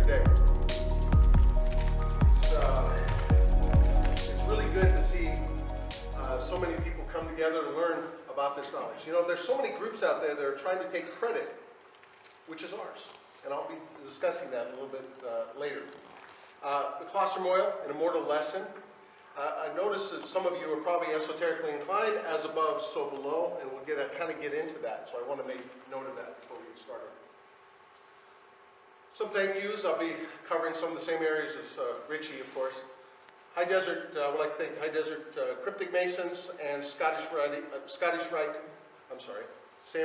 today. It's really good to see so many people come together to learn about this knowledge. You know, there's so many groups out there that are trying to take credit, which is ours. And I'll be discussing that a little bit later. The Claustrum oil, an immortal lesson. I noticed that some of you are probably esoterically inclined, as above, so below, and we'll kind of get into that. So I want to make note of that before we get started. Some thank yous. I'll be covering some of the same areas as Richie, of course. High Desert, I would like to thank High Desert Cryptic Masons and San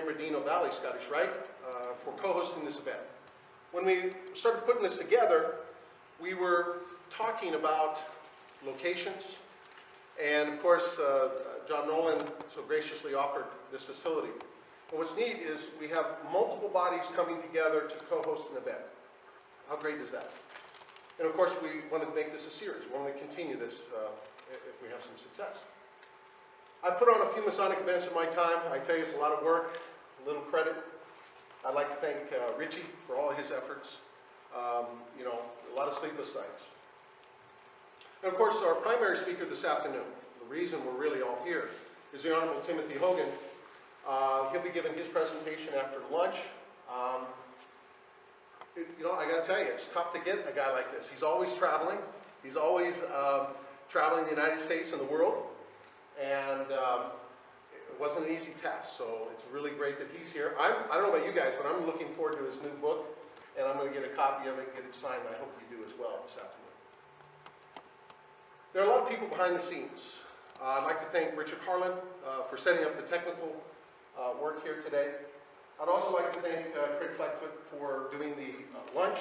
Bernardino Valley Scottish Rite for co-hosting this event. When we started putting this together, we were talking about locations, and of course, John Nolan so graciously offered this facility. And what's neat is we have multiple bodies coming together to co-host an event. How great is that? And of course, we want to make this a series. We want to continue this if we have some success. I put on a few Masonic events in my time. I tell you, it's a lot of work, a little credit. I'd like to thank Richie for all his efforts. You know, a lot of sleepless nights. And of course, our primary speaker this afternoon, the reason we're really all here, is the Honorable Timothy Hogan. He'll be giving his presentation after lunch. You know, I got to tell you, it's tough to get a guy like this. He's always traveling. He's always traveling the United States and the world. And it wasn't an easy task, so it's really great that he's here. I don't know about you guys, but I'm looking forward to his new book, and I'm going to get a copy of it and get it signed. I hope you do as well this afternoon. There are a lot of people behind the scenes. I'd like to thank Richard Harlan for setting up the technical work here today. I'd also like to thank Craig Fleckwood for doing the lunch.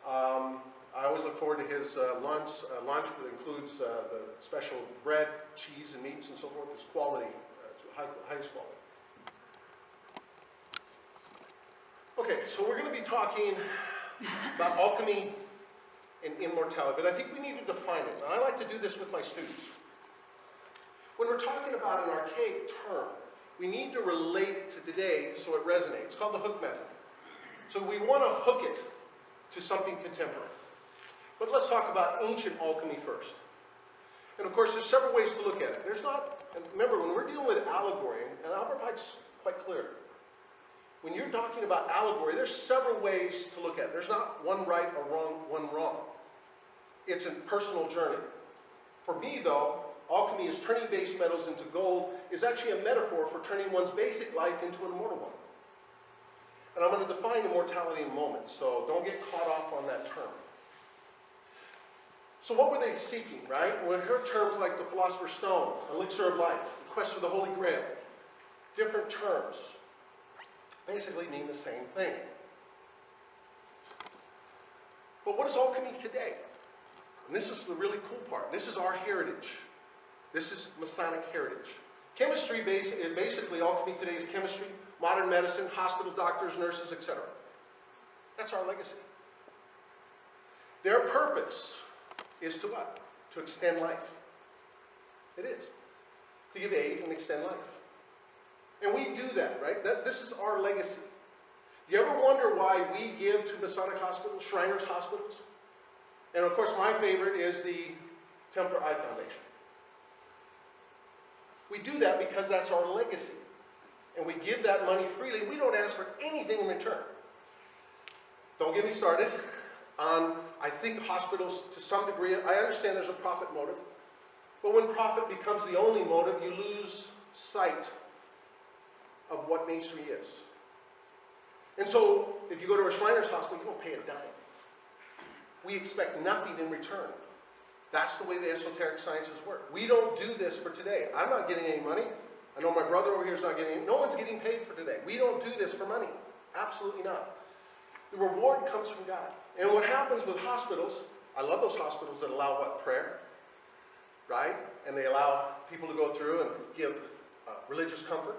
I always look forward to his lunch that includes the special bread, cheese, and meats and so forth. It's quality, highest quality. Okay, so we're going to be talking about alchemy and immortality, but I think we need to define it. And I like to do this with my students. When we're talking about an archaic term, we need to relate it to today so it resonates. It's called the hook method. So we want to hook it to something contemporary. But let's talk about ancient alchemy first. And of course, there's several ways to look at it. There's not, and remember, when we're dealing with allegory, and Albert Pike's quite clear, when you're talking about allegory, there's several ways to look at it. There's not one right or one wrong. It's a personal journey. For me, though, alchemy is turning base metals into gold is actually a metaphor for turning one's basic life into an immortal one. And I'm going to define immortality in a moment, so don't get caught off on that term. So what were they seeking, right? When we heard terms like the Philosopher's Stone, Elixir of Life, the quest for the Holy Grail, different terms basically mean the same thing. But what is alchemy today? And this is the really cool part. This is our heritage. This is Masonic heritage. Chemistry, basically alchemy today is chemistry, modern medicine, hospital doctors, nurses, etc. That's our legacy. Their purpose is to what? To extend life. It is. To give aid and extend life. And we do that, right? This is our legacy. You ever wonder why we give to Masonic hospitals, Shriners hospitals? And of course, my favorite is the Templar Eye Foundation. We do that because that's our legacy. And we give that money freely. We don't ask for anything in return. Don't get me started on, I think hospitals, to some degree, I understand there's a profit motive. But when profit becomes the only motive, you lose sight of what masonry is. And so, if you go to a Shriners hospital, you don't pay a dime. We expect nothing in return. That's the way the esoteric sciences work. We don't do this for today. I'm not getting any money. I know my brother over here is not getting any. No one's getting paid for today. We don't do this for money. Absolutely not. The reward comes from God. And what happens with hospitals, I love those hospitals that allow what? Prayer, right? And they allow people to go through and give religious comfort.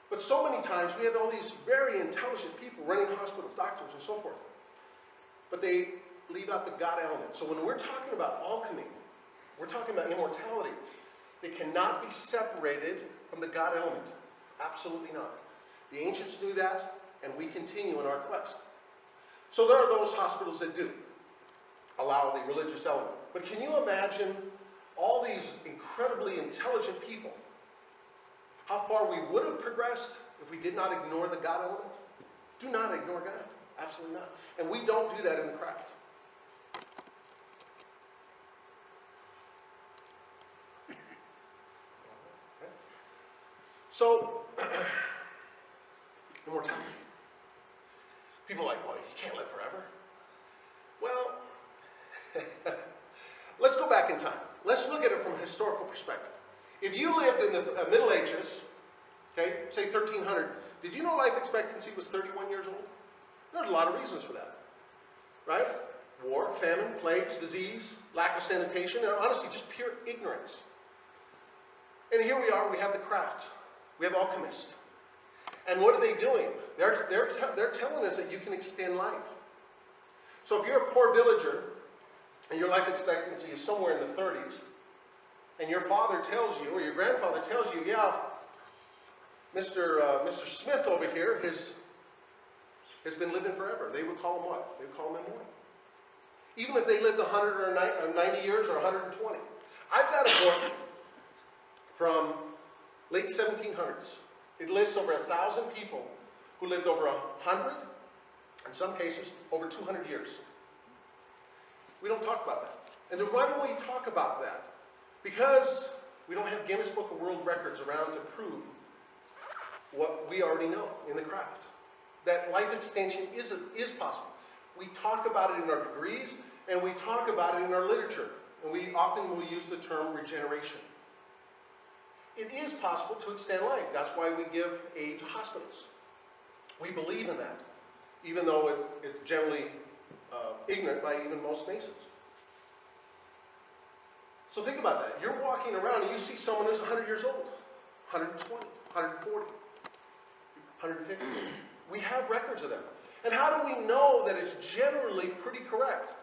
But so many times we have all these very intelligent people running hospitals, doctors, and so forth. But they leave out the God element. So when we're talking about alchemy, we're talking about immortality. They cannot be separated from the God element. Absolutely not. The ancients knew that, and we continue in our quest. So there are those hospitals that do allow the religious element. But can you imagine all these incredibly intelligent people, how far we would have progressed if we did not ignore the God element? Do not ignore God. Absolutely not. And we don't do that in the craft. So, immortality. People are like, well, you can't live forever. Well, let's go back in time. Let's look at it from a historical perspective. If you lived in the Middle Ages, okay, say 1300, did you know life expectancy was 31 years old? There's a lot of reasons for that, right? War, famine, plagues, disease, lack of sanitation, and honestly, just pure ignorance. And here we are, we have the craft. We have alchemists. And what are they doing? They're telling us that you can extend life. So if you're a poor villager, and your life expectancy is somewhere in the 30s, and your father tells you, or your grandfather tells you, yeah, Mr. Smith over here has been living forever. They would call him what? They would call him immortal. Even if they lived 100 or 90 years or 120. I've got a book from late 1700s. It lists over 1,000 people who lived over 100, in some cases, over 200 years. We don't talk about that. And then why don't we talk about that? Because we don't have Guinness Book of World Records around to prove what we already know in the craft. That life extension is possible. We talk about it in our degrees, and we talk about it in our literature. And we often will use the term regeneration. It is possible to extend life. That's why we give aid to hospitals. We believe in that, even though it's generally ignorant by even most Masons. So think about that. You're walking around and you see someone who's 100 years old, 120, 140, 150. We have records of them. And how do we know that it's generally pretty correct?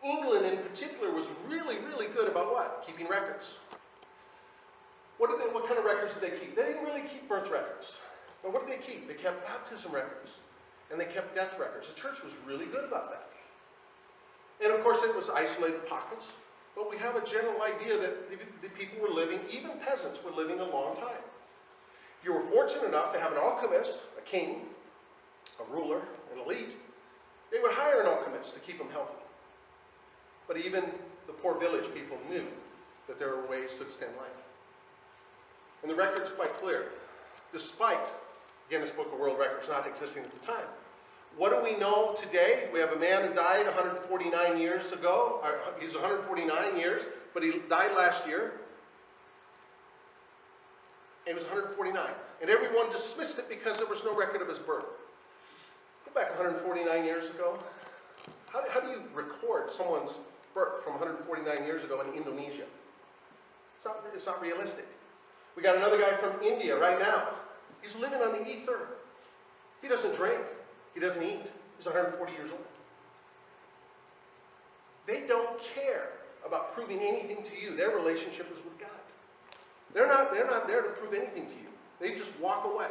England in particular was really, really good about what? Keeping records. What kind of records did they keep? They didn't really keep birth records. But what did they keep? They kept baptism records. And they kept death records. The church was really good about that. And of course it was isolated pockets. But we have a general idea that the people were living, even peasants were living a long time. If you were fortunate enough to have an alchemist, a king, a ruler, an elite, they would hire an alchemist to keep them healthy. But even the poor village people knew that there were ways to extend life. And the record's quite clear, despite Guinness Book of World Records not existing at the time. What do we know today? We have a man who died 149 years ago. He's 149 years, but he died last year. He was 149. And everyone dismissed it because there was no record of his birth. Go back 149 years ago. How do you record someone's birth from 149 years ago in Indonesia? It's not realistic. We got another guy from India right now. He's living on the ether. He doesn't drink. He doesn't eat. He's 140 years old. They don't care about proving anything to you. Their relationship is with God. They're not there to prove anything to you. They just walk away.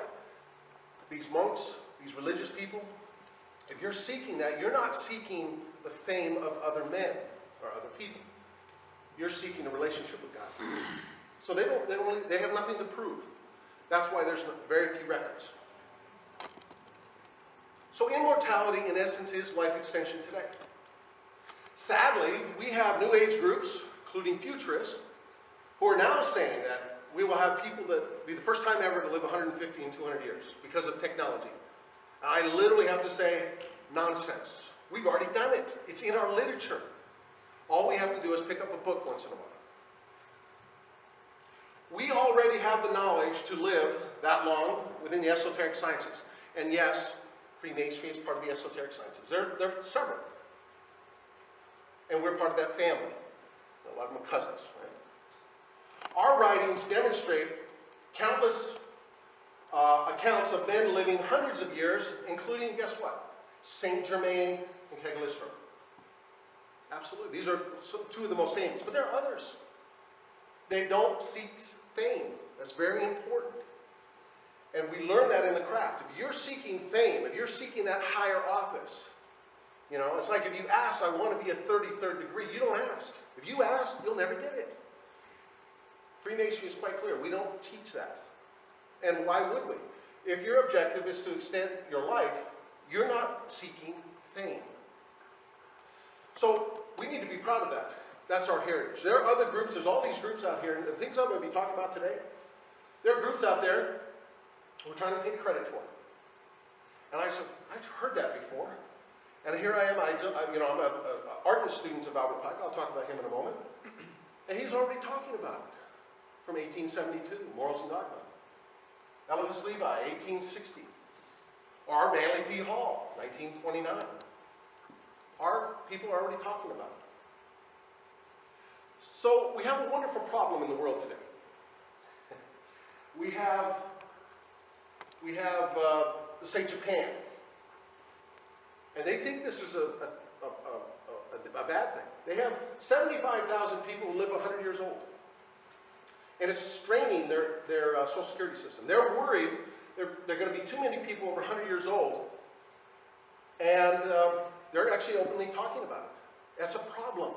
These monks, these religious people, if you're seeking that, you're not seeking the fame of other men or other people. You're seeking a relationship with God. So they have nothing to prove. That's why there's very few records. So immortality, in essence, is life extension today. Sadly, we have New Age groups, including futurists, who are now saying that we will have people that be the first time ever to live 150 and 200 years because of technology. And I literally have to say, nonsense. We've already done it. It's in our literature. All we have to do is pick up a book once in a while. We already have the knowledge to live that long within the esoteric sciences. And yes, Freemasonry is part of the esoteric sciences. They're several. And we're part of that family. A lot of them are cousins, right? Our writings demonstrate countless accounts of men living hundreds of years, including, guess what? Saint Germain and Cagliostro. Absolutely. These are two of the most famous. But there are others. They don't seek fame. That's very important. And we learn that in the craft. If you're seeking fame, if you're seeking that higher office, You know, it's like if you ask, I want to be a 33rd degree, you don't ask. If you ask, you'll never get it. Freemasonry is quite clear. We don't teach that. And why would we? If your objective is to extend your life, you're not seeking fame. So we need to be proud of that. That's our heritage. There are other groups. There's all these groups out here. And the things I'm going to be talking about today, there are groups out there we're trying to take credit for. And I said, I've heard that before. And here I am. I'm an ardent student of Albert Pike. I'll talk about him in a moment. And he's already talking about it. From 1872, Morals and Dogma. Eliphas Levi, 1860. Or Manly P. Hall, 1929. Our people are already talking about it. So we have a wonderful problem in the world today. We have say, Japan. And they think this is a bad thing. They have 75,000 people who live 100 years old. And it's straining their Social Security system. They're worried they're going to be too many people over 100 years old. And they're actually openly talking about it. That's a problem.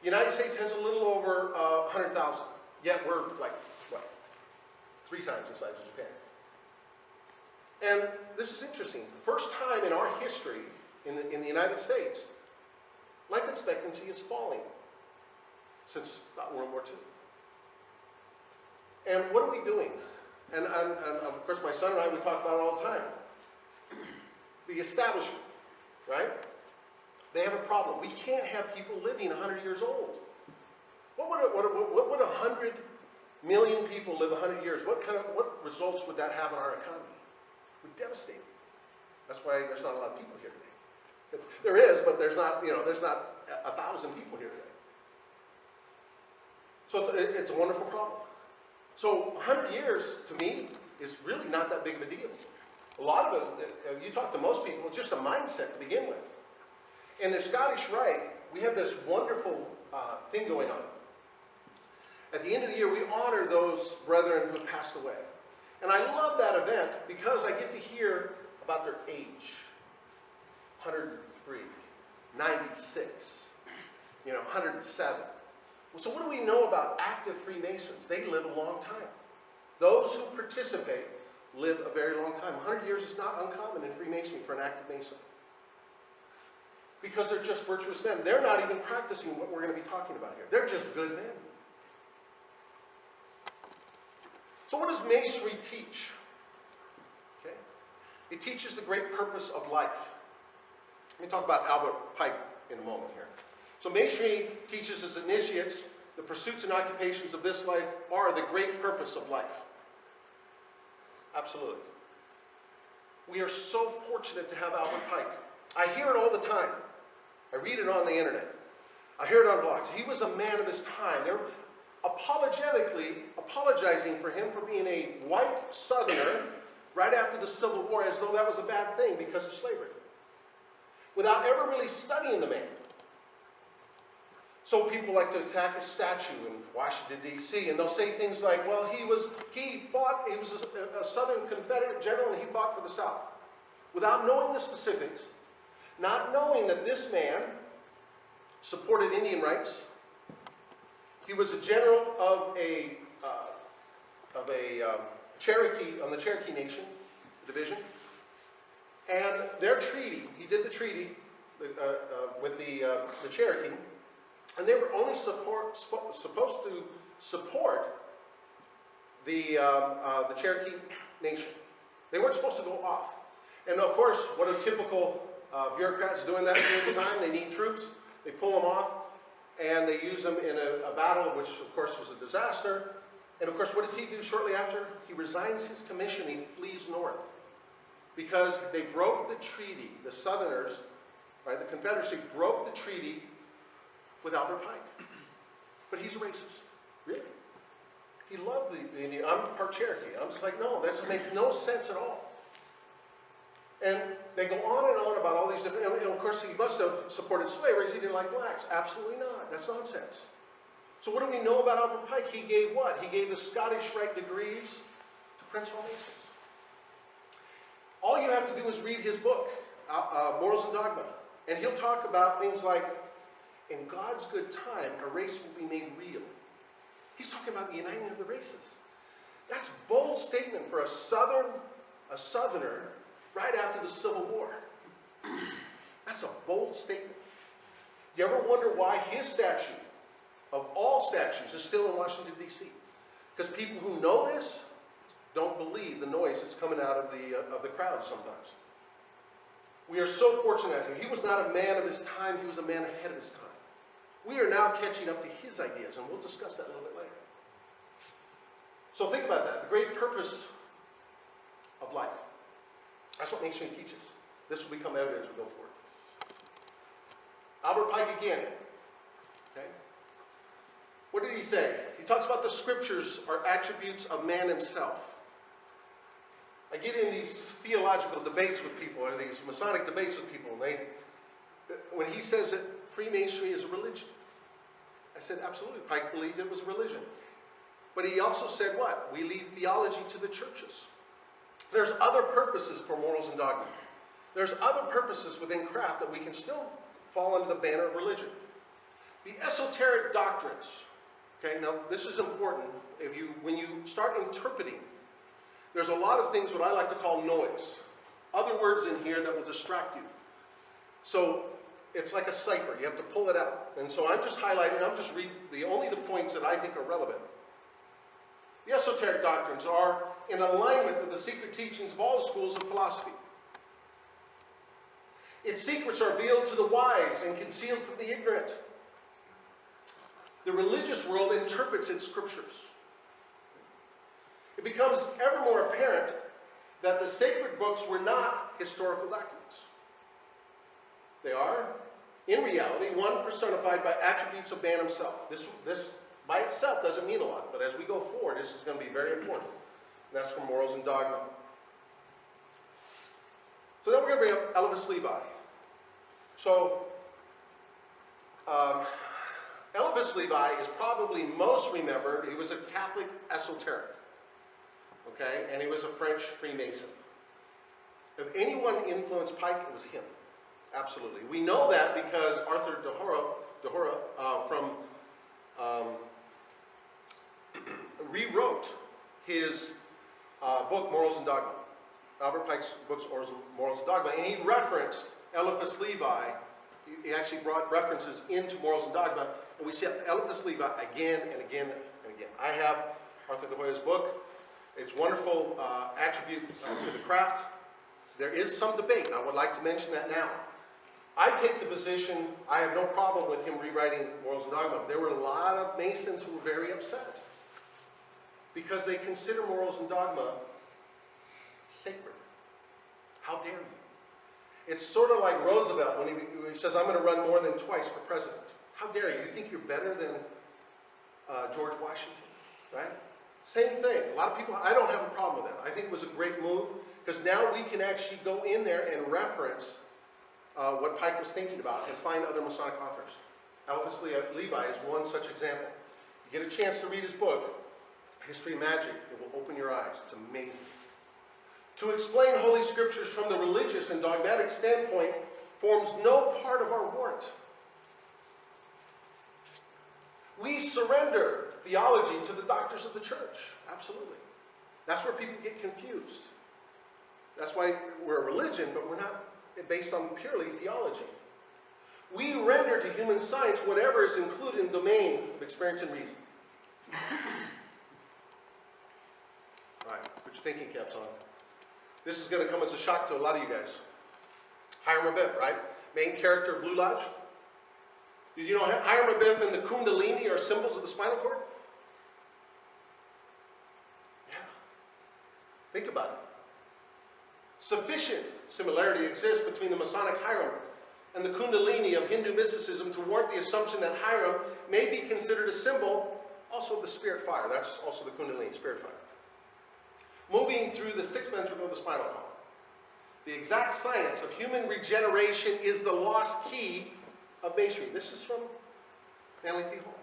The United States has a little over 100,000. Yet we're like, what, 3 times the size of Japan. And this is interesting. First time in our history in the United States, life expectancy is falling since about World War II. And what are we doing? And of course, my son and I, we talk about it all the time. The establishment, right? They have a problem. We can't have people living 100 years old. What would 100 million people live 100 years? What results would that have on our economy? It would devastate it. That's why there's not a lot of people here today. There is, but there's not 1,000 people here today. So it's a wonderful problem. So 100 years, to me, is really not that big of a deal. A lot of it, you talk to most people, it's just a mindset to begin with. In the Scottish Rite, we have this wonderful thing going on. At the end of the year, we honor those brethren who have passed away. And I love that event because I get to hear about their age. 103, 96, 107. Well, so what do we know about active Freemasons? They live a long time. Those who participate live a very long time. 100 years is not uncommon in Freemasonry for an active Mason. Because they're just virtuous men. They're not even practicing what we're going to be talking about here. They're just good men. So what does Masonry teach? Okay. It teaches the great purpose of life. Let me talk about Albert Pike in a moment here. So Masonry teaches as initiates the pursuits and occupations of this life are the great purpose of life. Absolutely. We are so fortunate to have Albert Pike. I hear it all the time. I read it on the internet. I hear it on blogs. He was a man of his time. They're apologizing for him for being a white Southerner right after the Civil War as though that was a bad thing because of slavery. Without ever really studying the man. So people like to attack his statue in Washington, D.C., and they'll say things like, well, he was a Southern Confederate general and he fought for the South. Without knowing the specifics, not knowing that this man supported Indian rights. He was a general of a Cherokee, on the Cherokee Nation division. And their treaty, he did the treaty with the Cherokee, and they were only supposed to support the Cherokee Nation. They weren't supposed to go off. And of course, what are typical bureaucrats doing that during the time? They need troops, they pull them off, and they use them in a battle, which of course was a disaster. And of course, what does he do shortly after? He resigns his commission, he flees north. Because they broke the treaty, the Southerners, right, the Confederacy broke the treaty with Albert Pike. But he's a racist. Really? He loved the Indian. I'm part Cherokee. I'm just like, no, that makes no sense at all. And they go on and on about all these different, and of course he must have supported slavery because he didn't like blacks. Absolutely not. That's nonsense. So what do we know about Albert Pike? He gave what? He gave the Scottish Rite degrees to Prince Hall Masons. All you have to do is read his book, Morals and Dogma, And he'll talk about things like, in God's good time, a race will be made real. He's talking about the uniting of the races. That's a bold statement for a southerner right after the Civil War. That's a bold statement. You ever wonder why his statue, of all statues, is still in Washington, D.C.? Because people who know this don't believe the noise that's coming out of the crowd sometimes. We are so fortunate. He was not a man of his time. He was a man ahead of his time. We are now catching up to his ideas, and we'll discuss that a little bit later. So think about that. The great purpose of life. That's what Masonry teaches. This will become evident as we go forward. Albert Pike again. Okay? What did he say? He talks about the scriptures are attributes of man himself. I get in these theological debates with people, or these Masonic debates with people, and when he says that Freemasonry is a religion, I said, absolutely. Pike believed it was a religion. But he also said what? We leave theology to the churches. There's other purposes for morals and dogma. There's other purposes within craft that we can still fall under the banner of religion. The esoteric doctrines. Okay, now this is important. When you start interpreting, there's a lot of things what I like to call noise. Other words in here that will distract you. So it's like a cipher. You have to pull it out. And so I'm just highlighting, I'm just reading only the points that I think are relevant. The esoteric doctrines are in alignment with the secret teachings of all schools of philosophy. Its secrets are revealed to the wise and concealed from the ignorant. The religious world interprets its scriptures. It becomes ever more apparent that the sacred books were not historical documents. They are, in reality, one personified by attributes of man himself. This by itself doesn't mean a lot, but as we go forward, this is going to be very important. And that's from Morals and Dogma. So then we're going to bring up Eliphas Levi. So, Eliphas Levi is probably most remembered. He was a Catholic esoteric. Okay? And he was a French Freemason. If anyone influenced Pike, it was him. Absolutely. We know that because Arthur de Hora rewrote his book, Morals and Dogma. Albert Pike's book, Morals and Dogma, and he referenced Eliphas Levi. He actually brought references into Morals and Dogma, and we see Eliphas Levi again and again and again. I have Arthur de Hoya's book. It's wonderful attribute to the craft. There is some debate, and I would like to mention that now. I take the position, I have no problem with him rewriting Morals and Dogma. There were a lot of Masons who were very upset because they consider Morals and Dogma sacred. How dare you? It's sort of like Roosevelt when he says, I'm going to run more than twice for president. How dare you? You think you're better than George Washington, right? Same thing. A lot of people, I don't have a problem with that. I think it was a great move because now we can actually go in there and reference what Pike was thinking about and find other Masonic authors. Eliphas Levi is one such example. You get a chance to read his book, History of Magic. It will open your eyes. It's amazing. To explain Holy Scriptures from the religious and dogmatic standpoint forms no part of our warrant. We surrender theology to the doctors of the church. Absolutely. That's where people get confused. That's why we're a religion, but we're not based on purely theology. We render to human science whatever is included in the domain of experience and reason. All right, put your thinking caps on. This is going to come as a shock to a lot of you guys. Hiram Abiff, right? Main character of Blue Lodge. Did you know Hiram Abiff and the Kundalini are symbols of the spinal cord? Yeah. Think about it. Sufficient similarity exists between the Masonic Hiram and the Kundalini of Hindu mysticism to warrant the assumption that Hiram may be considered a symbol also of the spirit fire. That's also the Kundalini, spirit fire. Moving through the sixth ventricle of the spinal column. The exact science of human regeneration is the lost key of Masonry. This is from Stanley P. Hall.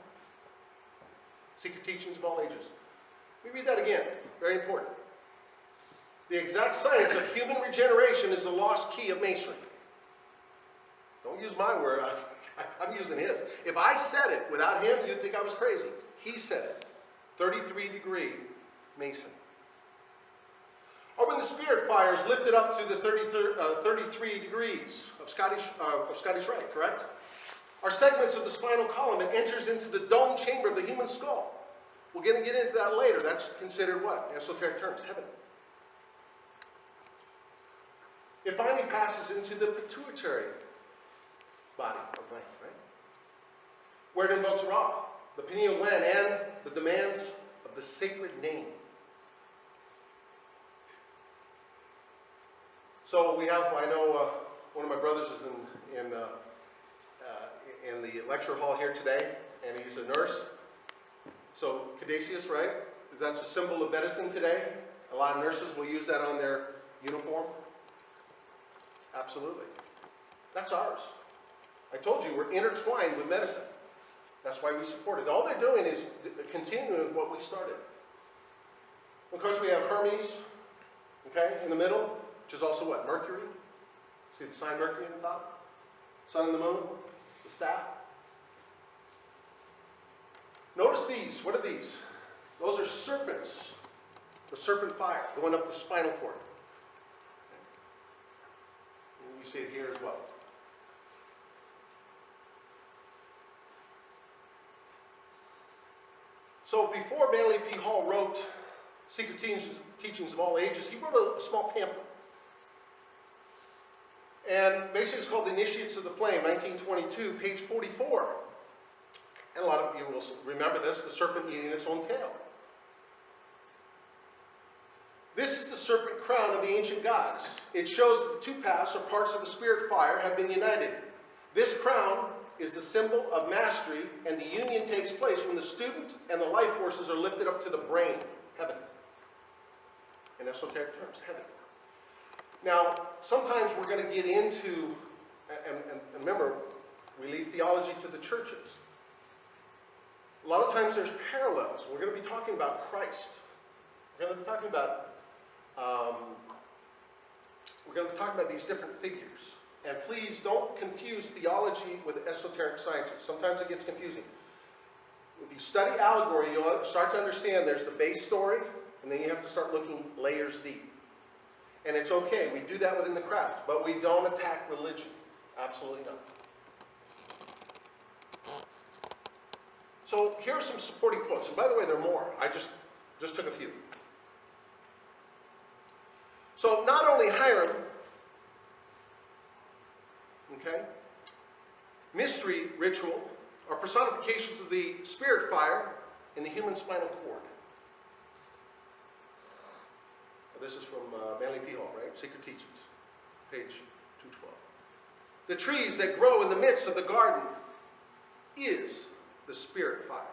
Secret Teachings of All Ages. Let me read that again. Very important. The exact science of human regeneration is the lost key of Masonry. Don't use my word. I'm using his. If I said it without him, you'd think I was crazy. He said it. 33-degree Mason. Or when the spirit fire is lifted up to the 33 degrees of Scottish Rite, correct? Are segments of the spinal column and enters into the dome chamber of the human skull. We're going to get into that later. That's considered what? In esoteric terms, heaven. It finally passes into the pituitary body or brain, right? Where it invokes Ra, the pineal gland, and the demands of the sacred name. So we have, I know one of my brothers is in the lecture hall here today, and he's a nurse. So caduceus, right? That's a symbol of medicine today. A lot of nurses will use that on their uniform. Absolutely. That's ours. I told you, we're intertwined with medicine. That's why we support it. All they're doing is continuing with what we started. Of course, we have Hermes, okay, in the middle, which is also what? Mercury. See the sign Mercury on the top? Sun and the moon, the staff. Notice these. What are these? Those are serpents. The serpent fire going up the spinal cord. And you see it here as well. So before Manly P. Hall wrote Secret Teachings of All Ages, he wrote a small pamphlet. And basically it's called The Initiates of the Flame, 1922, page 44. And a lot of you will remember this, the serpent eating its own tail. This is the serpent crown of the ancient gods. It shows that the two paths or parts of the spirit fire have been united. This crown is the symbol of mastery, and the union takes place when the student and the life forces are lifted up to the brain, heaven. In esoteric terms, heaven. Now, sometimes we're going to get into, and remember, we leave theology to the churches. A lot of times there's parallels. We're going to be talking about Christ. We're going to be talking about these different figures. And please don't confuse theology with esoteric sciences. Sometimes it gets confusing. If you study allegory, you'll start to understand there's the base story, and then you have to start looking layers deep. And it's okay. We do that within the craft, but we don't attack religion. Absolutely not. So here are some supporting quotes. And by the way, there are more. I just took a few. So not only Hiram, okay, mystery ritual are personifications of the spirit fire in the human spinal cord. This is from Manly P. Hall, right? Secret Teachings, page 212. The trees that grow in the midst of the garden is the spirit fire.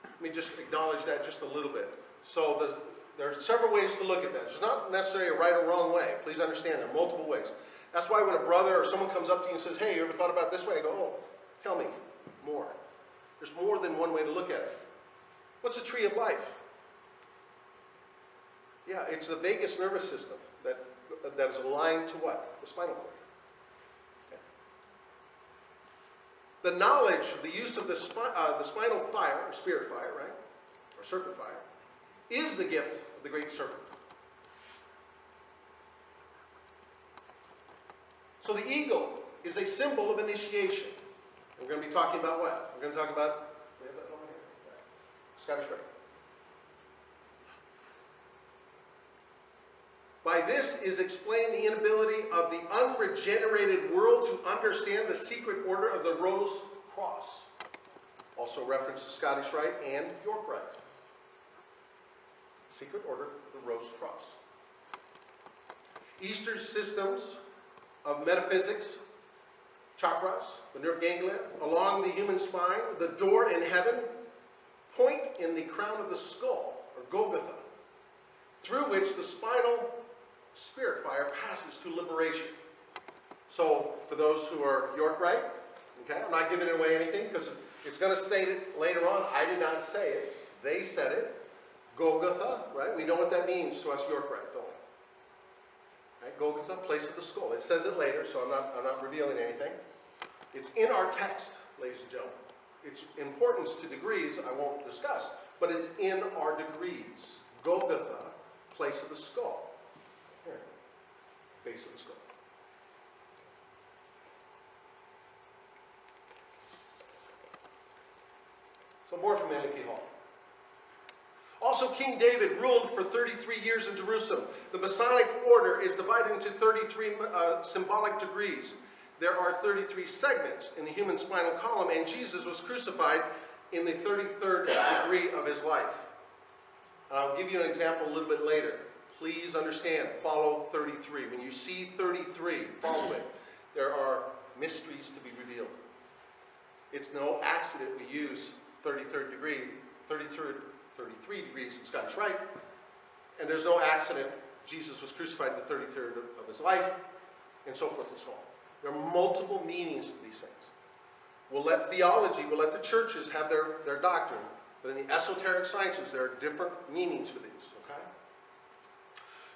Let me just acknowledge that just a little bit. So there are several ways to look at that. There's not necessarily a right or wrong way. Please understand, there are multiple ways. That's why when a brother or someone comes up to you and says, hey, you ever thought about it this way? I go, oh, tell me more. There's more than one way to look at it. What's a tree of life? Yeah, it's the vagus nervous system that is aligned to what? The spinal cord. Okay. The knowledge of the use of the spinal fire, or spirit fire, right? Or serpent fire, is the gift of the great serpent. So the eagle is a symbol of initiation. We're going to be talking about what? We're going to talk about, we have that over here. Scottish Rite. By this is explained the inability of the unregenerated world to understand the secret order of the Rose Cross. Also reference to Scottish Rite and York Rite. Secret order of the Rose Cross. Eastern systems of metaphysics, chakras, the nerve ganglia, along the human spine, the door in heaven, point in the crown of the skull, or Golgotha, through which the spinal spirit fire passes to liberation. So, for those who are York Rite, okay, I'm not giving away anything because it's going to state it later on. I did not say it. They said it. Golgotha, right? We know what that means to us York Rite, don't we? Right? Golgotha, place of the skull. It says it later, so I'm not revealing anything. It's in our text, ladies and gentlemen. Its importance to degrees I won't discuss, but it's in our degrees. Golgotha, place of the skull. Here, base of the skull. So more from Enki Hall. Also, King David ruled for 33 years in Jerusalem. The Masonic order is divided into 33 symbolic degrees. There are 33 segments in the human spinal column, and Jesus was crucified in the 33rd degree of his life. I'll give you an example a little bit later. Please understand, follow 33. When you see 33, follow it. There are mysteries to be revealed. It's no accident we use 33rd degree, 33 degrees in Scottish Rite, and there's no accident Jesus was crucified in the 33rd of his life, and so forth and so on. There are multiple meanings to these things. We'll let the churches have their doctrine, but in the esoteric sciences, there are different meanings for these, okay?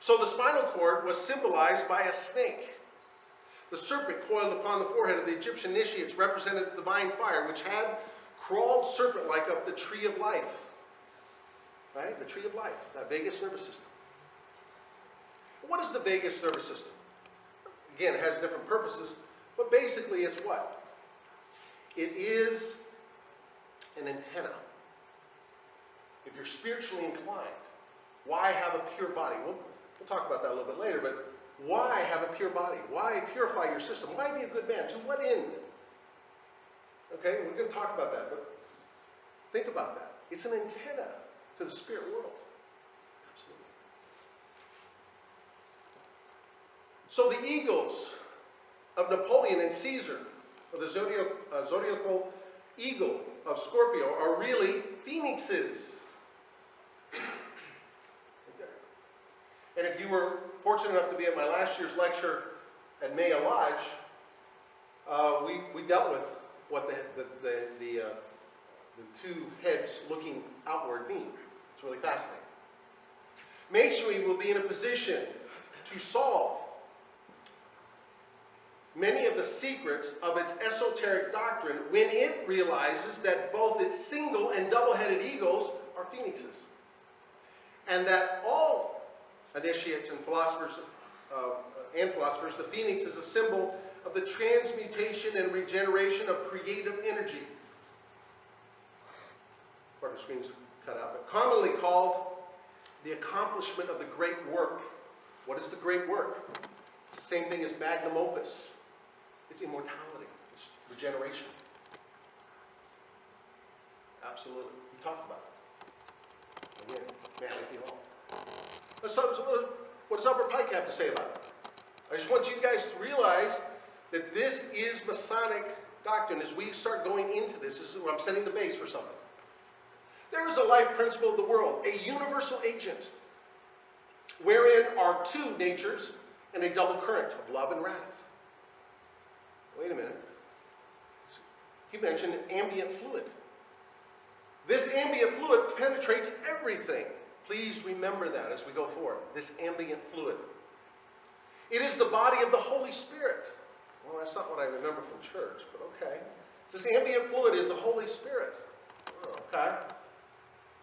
So the spinal cord was symbolized by a snake. The serpent coiled upon the forehead of the Egyptian initiates represented the divine fire, which had crawled serpent-like up the tree of life. Right? The tree of life, that vagus nervous system. What is the vagus nervous system? Again, it has different purposes, but basically it's what? It is an antenna. If you're spiritually inclined, why have a pure body? We'll talk about that a little bit later, but why have a pure body? Why purify your system? Why be a good man? To what end? Okay, we're going to talk about that, but think about that. It's an antenna to the spirit world. Absolutely. So the eagles of Napoleon and Caesar, of the zodiacal eagle of Scorpio, are really phoenixes. Okay. And if you were fortunate enough to be at my last year's lecture at Maya Lodge, we dealt with what the two heads looking outward mean. It's really fascinating. Masonry will be in a position to solve many of the secrets of its esoteric doctrine when it realizes that both its single and double-headed eagles are phoenixes. And that all initiates and philosophers, the phoenix is a symbol of the transmutation and regeneration of creative energy. Part of the screen's cut out, but commonly called the accomplishment of the great work. What is the great work? It's the same thing as magnum opus. It's immortality. It's regeneration. Absolutely. We talked about it. Again, Maliki Hall. What does Upper Pike have to say about it? I just want you guys to realize that this is Masonic doctrine. As we start going into this is where I'm setting the base for something. There is a life principle of the world, a universal agent, wherein are two natures and a double current of love and wrath. Wait a minute. He mentioned ambient fluid. This ambient fluid penetrates everything. Please remember that as we go forward. This ambient fluid. It is the body of the Holy Spirit. Well, that's not what I remember from church, but okay. This ambient fluid is the Holy Spirit. Okay.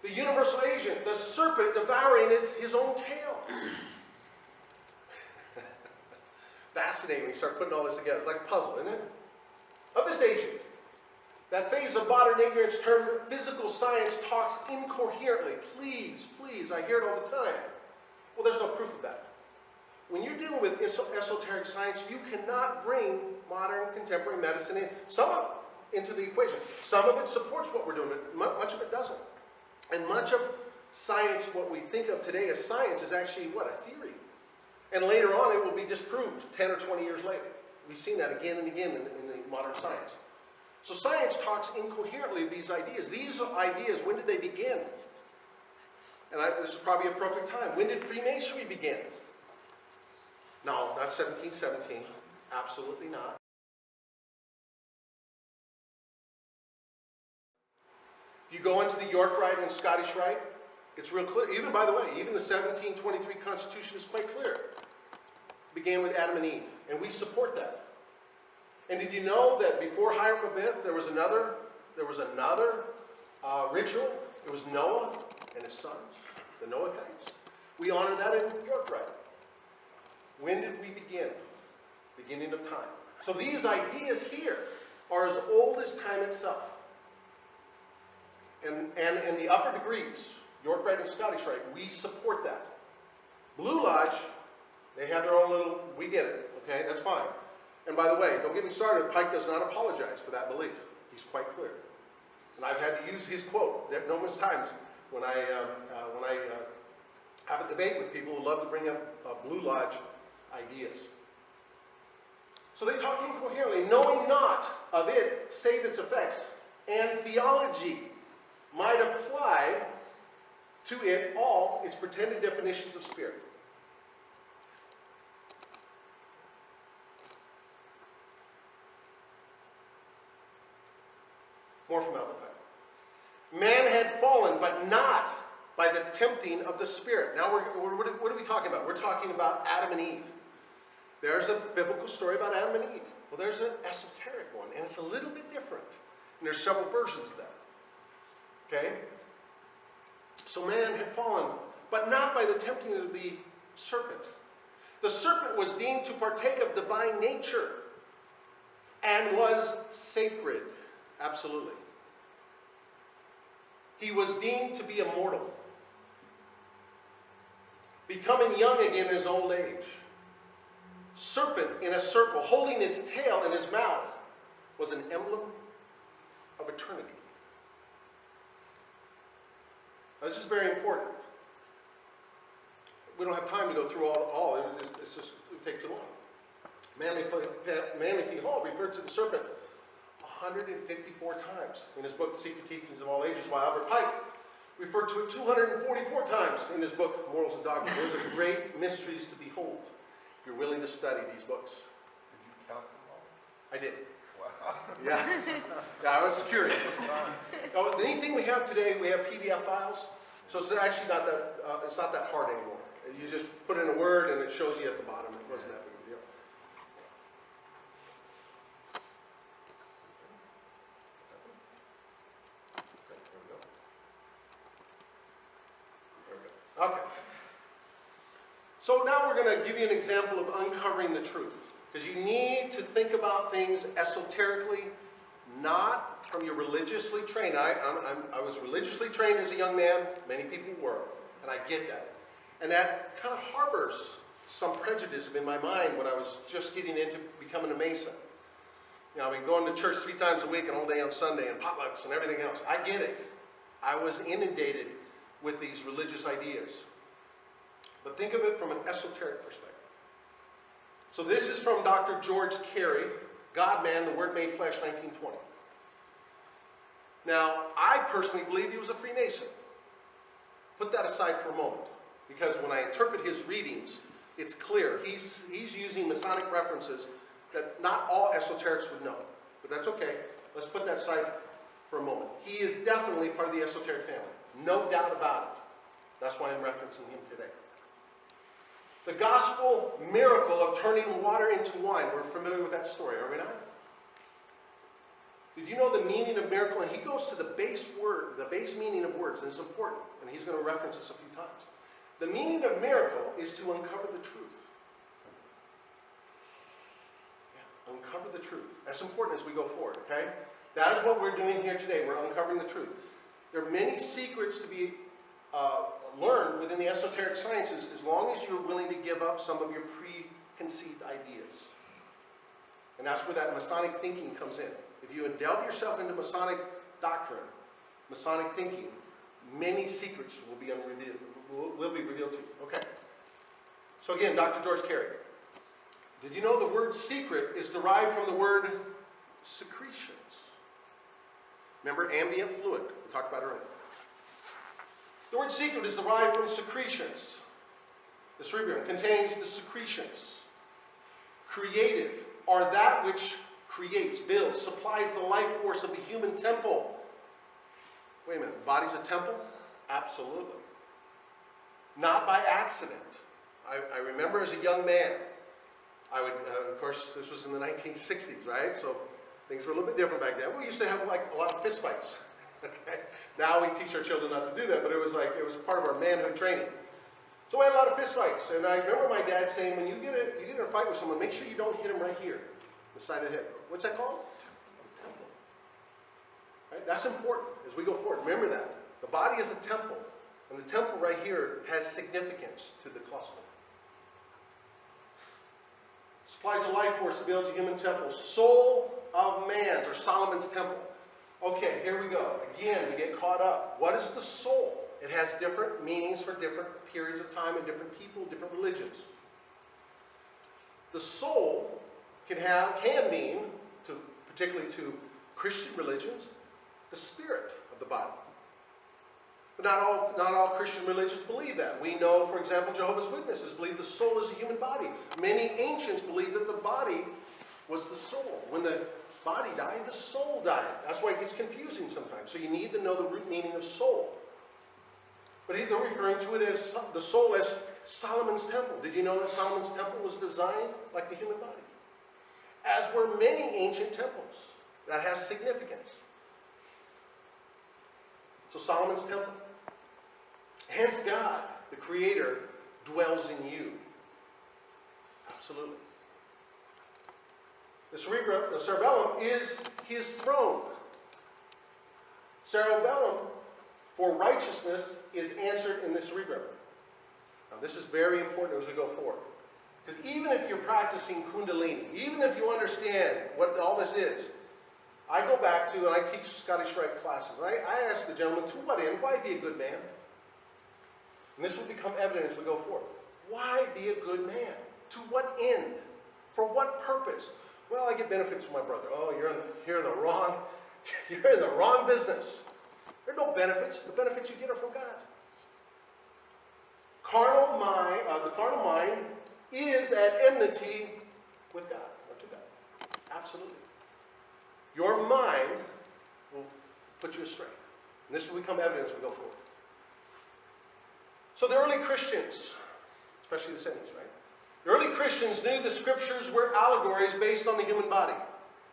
The universal agent, the serpent devouring his own tail. Fascinating when you start putting all this together. It's like a puzzle, isn't it? Of this agent, that phase of modern ignorance termed physical science talks incoherently. Please, I hear it all the time. Well, there's no proof of that. When you're dealing with esoteric science, you cannot bring modern contemporary medicine into the equation. Some of it supports what we're doing, but much of it doesn't. And much of science, what we think of today as science, is actually what? A theory. And later on, it will be disproved 10 or 20 years later. We've seen that again and again in the modern science. So science talks incoherently of these ideas. These ideas, when did they begin? And this is probably an appropriate time. When did Freemasonry begin? No, not 1717. Absolutely not. If you go into the York Rite and Scottish Rite, it's real clear. Even, by the way, even the 1723 Constitution is quite clear. began with Adam and Eve, and we support that. And did you know that before Hiram Abimelech, there was another ritual? It was Noah and his sons, the Noachites. We honor that in York Rite. When did we begin? Beginning of time. So these ideas here are as old as time itself. And in the upper degrees, York Rite and Scottish Rite, we support that. Blue Lodge, they have their own little, we get it, okay, that's fine. And by the way, don't get me started, Pike does not apologize for that belief. He's quite clear. And I've had to use his quote numerous times when I have a debate with people who love to bring up Blue Lodge ideas. So they talk incoherently, knowing not of it save its effects, and theology might apply to it all its pretended definitions of spirit. More from Albert Pike. Man had fallen, but not by the tempting of the Spirit. Now, what are we talking about? We're talking about Adam and Eve. There's a biblical story about Adam and Eve. Well, there's an esoteric one, and it's a little bit different. And there's several versions of that. Okay? So man had fallen, but not by the tempting of the serpent. The serpent was deemed to partake of divine nature and was sacred. Absolutely. He was deemed to be immortal, becoming young again in his old age. Serpent in a circle, holding his tail in his mouth, was an emblem of eternity. Now, this is very important. We don't have time to go through all. It would take too long. Manly P. Hall referred to the serpent 154 times in his book, The Secret Teachings of All Ages, while Albert Pike referred to it 244 times in his book, Morals and Dogma. Those are great mysteries to behold. If you're willing to study these books. Did you count them all? I did. Wow. Yeah, I was curious. Oh, the neat thing we have today, we have PDF files, so it's actually not that, it's not that hard anymore. You just put in a word and it shows you at the bottom. It wasn't that big of a deal. Okay. So now we're going to give you an example of uncovering the truth. Because you need to think about things esoterically, not from your religiously trained. I was religiously trained as a young man. Many people were. And I get that. And that kind of harbors some prejudice in my mind when I was just getting into becoming a Mason. You know, I mean, going to church 3 times a week and all day on Sunday and potlucks and everything else. I get it. I was inundated with these religious ideas. But think of it from an esoteric perspective. So this is from Dr. George Carey, God-Man, the Word Made Flesh, 1920. Now, I personally believe he was a Freemason. Put that aside for a moment, because when I interpret his readings, it's clear. He's using Masonic references that not all esoterics would know. But that's okay. Let's put that aside for a moment. He is definitely part of the esoteric family. No doubt about it. That's why I'm referencing him today. The gospel miracle of turning water into wine. We're familiar with that story, are we not? Did you know the meaning of miracle? And he goes to the base word, the base meaning of words, and it's important. And he's going to reference this a few times. The meaning of miracle is to uncover the truth. Yeah, uncover the truth. That's important as we go forward, okay? That is what we're doing here today. We're uncovering the truth. There are many secrets to be learned within the esoteric sciences as long as you're willing to give up some of your preconceived ideas. And that's where that Masonic thinking comes in. If you delve yourself into Masonic doctrine, Masonic thinking, many secrets will be revealed to you. Okay. So again, Dr. George Carey. Did you know the word secret is derived from the word secretions? Remember ambient fluid we talked about earlier. The word secret is derived from secretions. The cerebrum contains the secretions. Creative are that which creates, builds, supplies the life force of the human temple. Wait a minute, the body's a temple? Absolutely. Not by accident. I remember as a young man I would, of course, this was in the 1960s, right? So things were a little bit different back then. We used to have like a lot of fist fights. Okay? Now we teach our children not to do that, but it was part of our manhood training. So we had a lot of fist fights, and I remember my dad saying, when you get in a fight with someone, make sure you don't hit him right here, the side of the head. What's that called? Temple. Right? That's important as we go forward. Remember that. The body is a temple, and the temple right here has significance to the Claustrum. Supplies the life force to build a human temple. Soul of man, or Solomon's temple. Okay, here we go. Again, we get caught up. What is the soul? It has different meanings for different periods of time and different people, different religions. The soul can mean, particularly to Christian religions, the spirit of the body. But not all Christian religions believe that. We know, for example, Jehovah's Witnesses believe the soul is a human body. Many ancients believed that the body was the soul. When the body died, the soul died. That's why it gets confusing sometimes. So you need to know the root meaning of soul. But they're referring to it as the soul as Solomon's temple. Did you know that Solomon's temple was designed like the human body? As were many ancient temples. That has significance. So Solomon's temple. Hence God, the Creator, dwells in you. Absolutely. The cerebellum is his throne. Cerebellum for righteousness is answered in the cerebellum. Now this is very important as we go forward. Because even if you're practicing Kundalini, even if you understand what all this is, I go back to, and I teach Scottish Rite classes, and I ask the gentleman, to what end? Why be a good man? And this will become evident as we go forward. Why be a good man? To what end? For what purpose? Well, I get benefits from my brother. Oh, you're in the wrong business. There are no benefits. The benefits you get are from God. The carnal mind is at enmity with God, or to God. Absolutely. Your mind will put you astray. And this will become evident as we go forward. So the early Christians, especially the saints, right? The early Christians knew the scriptures were allegories based on the human body.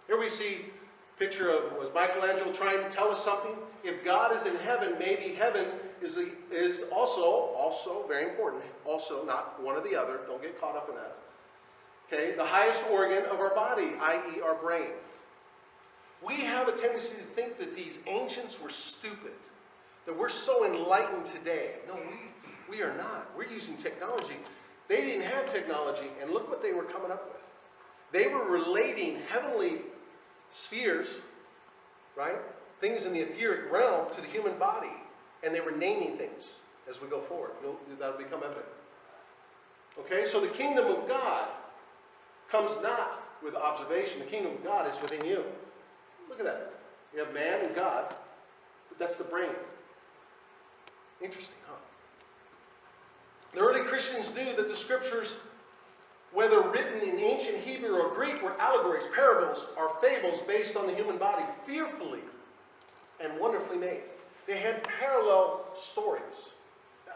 Here we see a picture of, was Michelangelo trying to tell us something? If God is in heaven, maybe heaven is also very important, also not one or the other, don't get caught up in that. Okay, the highest organ of our body, i.e. our brain. We have a tendency to think that these ancients were stupid, that we're so enlightened today. No, we are not. We're using technology. They didn't have technology, and look what they were coming up with. They were relating heavenly spheres, right? Things in the etheric realm to the human body, and they were naming things as we go forward. That'll become evident. Okay, so the kingdom of God comes not with observation. The kingdom of God is within you. Look at that. You have man and God, but that's the brain. Interesting, huh? The early Christians knew that the scriptures, whether written in ancient Hebrew or Greek, were allegories, parables, or fables based on the human body, fearfully and wonderfully made. They had parallel stories.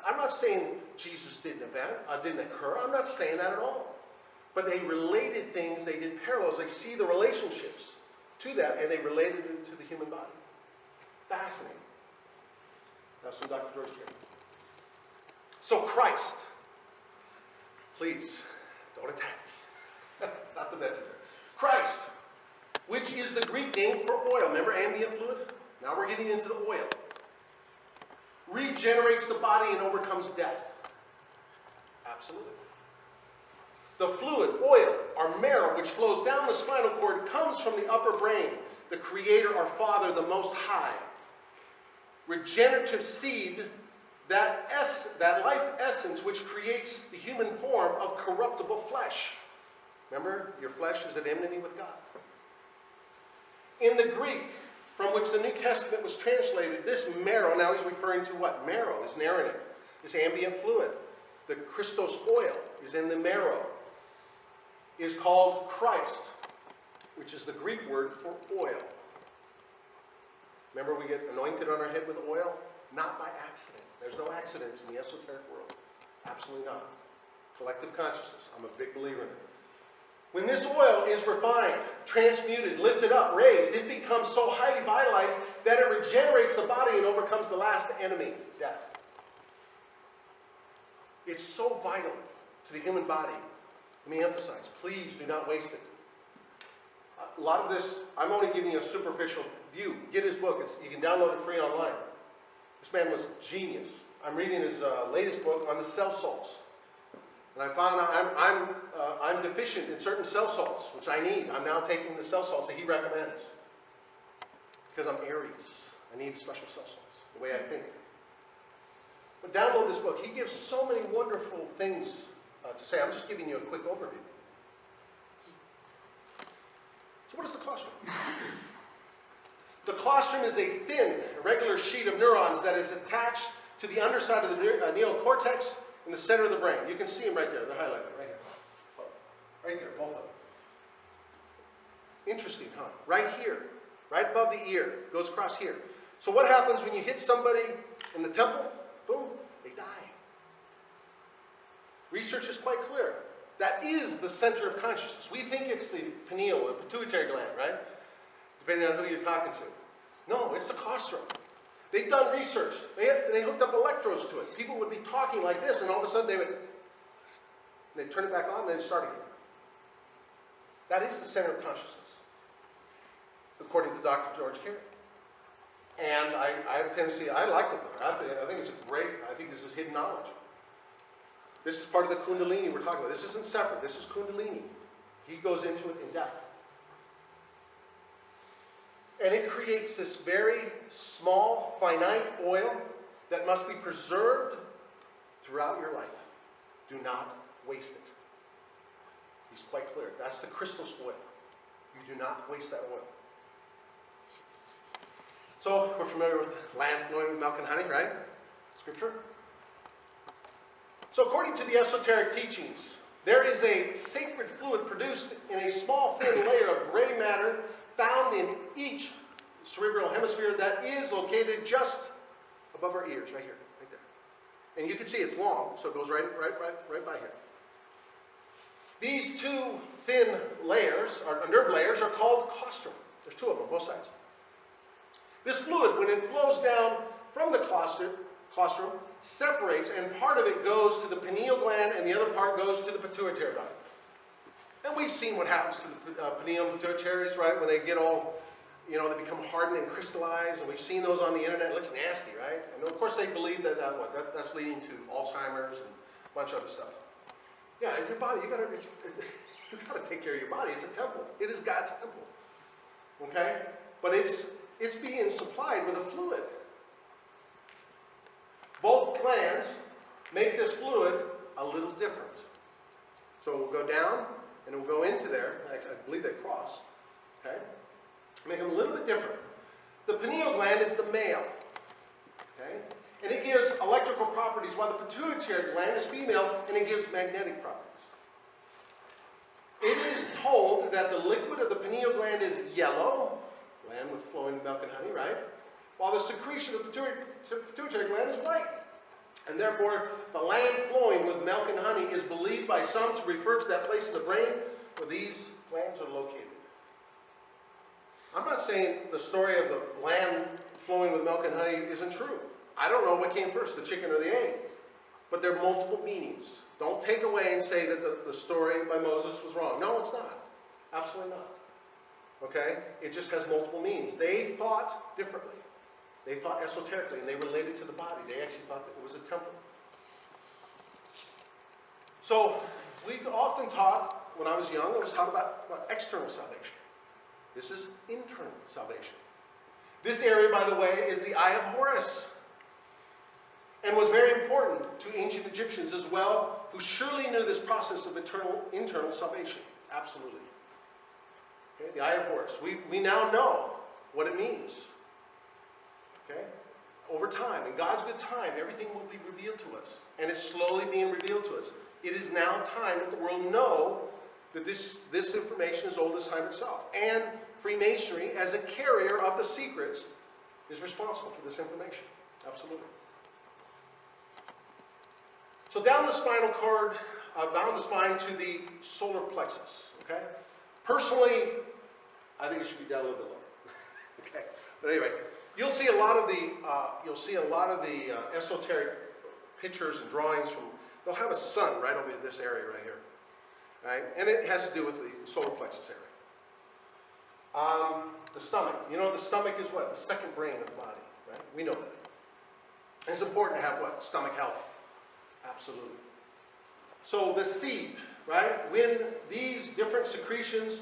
I'm not saying Jesus didn't occur. I'm not saying that at all. But they related things, they did parallels. They see the relationships to that, and they related it to the human body. Fascinating. That's from Dr. George Carey. So Christ, please, don't attack me. Not the messenger. Christ, which is the Greek name for oil. Remember ambient fluid? Now we're getting into the oil. Regenerates the body and overcomes death. Absolutely. The fluid, oil, or marrow, which flows down the spinal cord, comes from the upper brain, the Creator, our Father, the Most High. Regenerative seed, that life essence which creates the human form of corruptible flesh. Remember, your flesh is at enmity with God. In the Greek, from which the New Testament was translated, this marrow, now he's referring to what? Marrow is narrative. This ambient fluid. The Christos oil is in the marrow. Is called Christ, which is the Greek word for oil. Remember, we get anointed on our head with oil? Not by accident. There's no accidents in the esoteric world. Absolutely not. Collective consciousness. I'm a big believer in it. When this oil is refined, transmuted, lifted up, raised, it becomes so highly vitalized that it regenerates the body and overcomes the last enemy, death. It's so vital to the human body. Let me emphasize, please do not waste it. A lot of this, I'm only giving you a superficial view. Get his book. You can download it free online. This man was genius. I'm reading his latest book on the cell salts. And I found out I'm deficient in certain cell salts, which I need. I'm now taking the cell salts that he recommends. Because I'm Aries. I need special cell salts, the way I think. But download this book. He gives so many wonderful things to say. I'm just giving you a quick overview. So what is the claustrum? The claustrum is a thin, irregular sheet of neurons that is attached to the underside of the neocortex in the center of the brain. You can see them right there. They're highlighted right here. Right there, both of them. Interesting, huh? Right here, right above the ear, goes across here. So what happens when you hit somebody in the temple? Boom, they die. Research is quite clear. That is the center of consciousness. We think it's the pineal, the pituitary gland, right? Depending on who you're talking to. No, it's the claustrum. They've done research. They hooked up electrodes to it. People would be talking like this, and all of a sudden they'd turn it back on, and then start again. That is the center of consciousness, according to Dr. George Carey. And I have a tendency, I like the theory. I think it's I think this is hidden knowledge. This is part of the Kundalini we're talking about. This isn't separate. This is Kundalini. He goes into it in depth. And it creates this very small, finite oil that must be preserved throughout your life. Do not waste it. He's quite clear. That's the Christos oil. You do not waste that oil. So, we're familiar with land flowing with milk and honey, right? Scripture. So, according to the esoteric teachings, there is a sacred fluid produced in a small, thin layer of gray matter found in each cerebral hemisphere that is located just above our ears, right here, right there. And you can see it's long, so it goes right by here. These two thin layers, or nerve layers, are called claustrum. There's two of them, both sides. This fluid, when it flows down from the claustrum, separates, and part of it goes to the pineal gland, and the other part goes to the pituitary gland. And we've seen what happens to the pineal and pituitaries, right? When they get all, they become hardened and crystallized, and we've seen those on the internet. It looks nasty, right? And of course they believe that's leading to Alzheimer's and a bunch of other stuff. Yeah, your body, you gotta take care of your body. It's a temple. It is God's temple. Okay? But it's being supplied with a fluid. Both glands make this fluid a little different. So we'll go down, and it will go into there. I believe they cross. Okay? Make them a little bit different. The pineal gland is the male. Okay? And it gives electrical properties, while the pituitary gland is female, and it gives magnetic properties. It is told that the liquid of the pineal gland is yellow, gland with flowing milk and honey, right? While the secretion of the pituitary gland is white. And therefore, the land flowing with milk and honey is believed by some to refer to that place in the brain where these glands are located. I'm not saying the story of the land flowing with milk and honey isn't true. I don't know what came first, the chicken or the egg. But there are multiple meanings. Don't take away and say that the story by Moses was wrong. No, it's not. Absolutely not. Okay? It just has multiple meanings. They thought differently. They thought esoterically, and they related to the body. They actually thought that it was a temple. So, we often taught, when I was young, I was taught about external salvation. This is internal salvation. This area, by the way, is the Eye of Horus, and was very important to ancient Egyptians as well, who surely knew this process of internal salvation. Absolutely. Okay, the Eye of Horus. We now know what it means. Okay? Over time, in God's good time, everything will be revealed to us. And it's slowly being revealed to us. It is now time that the world know that this information is old as time itself. And Freemasonry, as a carrier of the secrets, is responsible for this information. Absolutely. So down the spinal cord, down the spine to the solar plexus. Okay? Personally, I think it should be down a little bit lower. Okay? But anyway, you'll see a lot of the esoteric pictures and drawings from. They'll have a sun right over this area right here, right? And it has to do with the solar plexus area. The stomach. You know, the stomach is what? The second brain of the body, right? We know that. And it's important to have what? Stomach health. Absolutely. So the seed, right? When these different secretions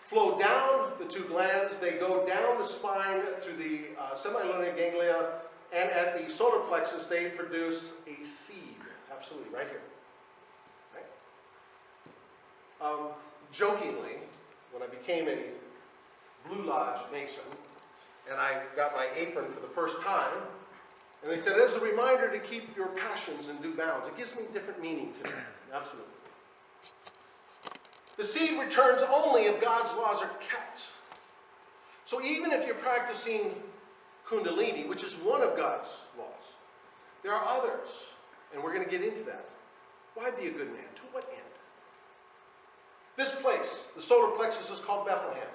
flow down the two glands, they go down the spine through the semilunar ganglia, and at the solar plexus, they produce a seed. Absolutely, right here. Right? Jokingly, when I became a Blue Lodge Mason, and I got my apron for the first time, and they said, as a reminder to keep your passions in due bounds. It gives me different meaning to it. Absolutely. The seed returns only if God's laws are kept. So even if you're practicing Kundalini, which is one of God's laws, there are others, and we're going to get into that. Why be a good man? To what end? This place, the solar plexus, is called Bethlehem,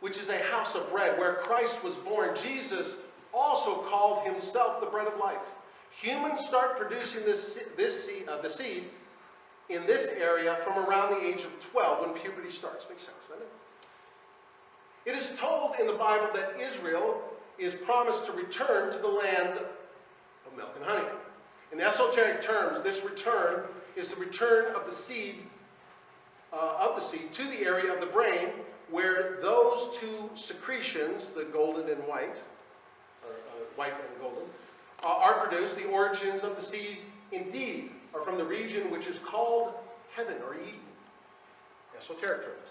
which is a house of bread where Christ was born. Jesus also called himself the bread of life. Humans start producing the seed in this area from around the age of 12 when puberty starts. Makes sense, doesn't it? It is told in the Bible that Israel is promised to return to the land of milk and honey. In esoteric terms, this return is the return of the seed to the area of the brain where those two secretions, the golden and white, or white and golden, are produced. The origins of the seed, indeed, are from the region which is called heaven or Eden. Esoteric terms.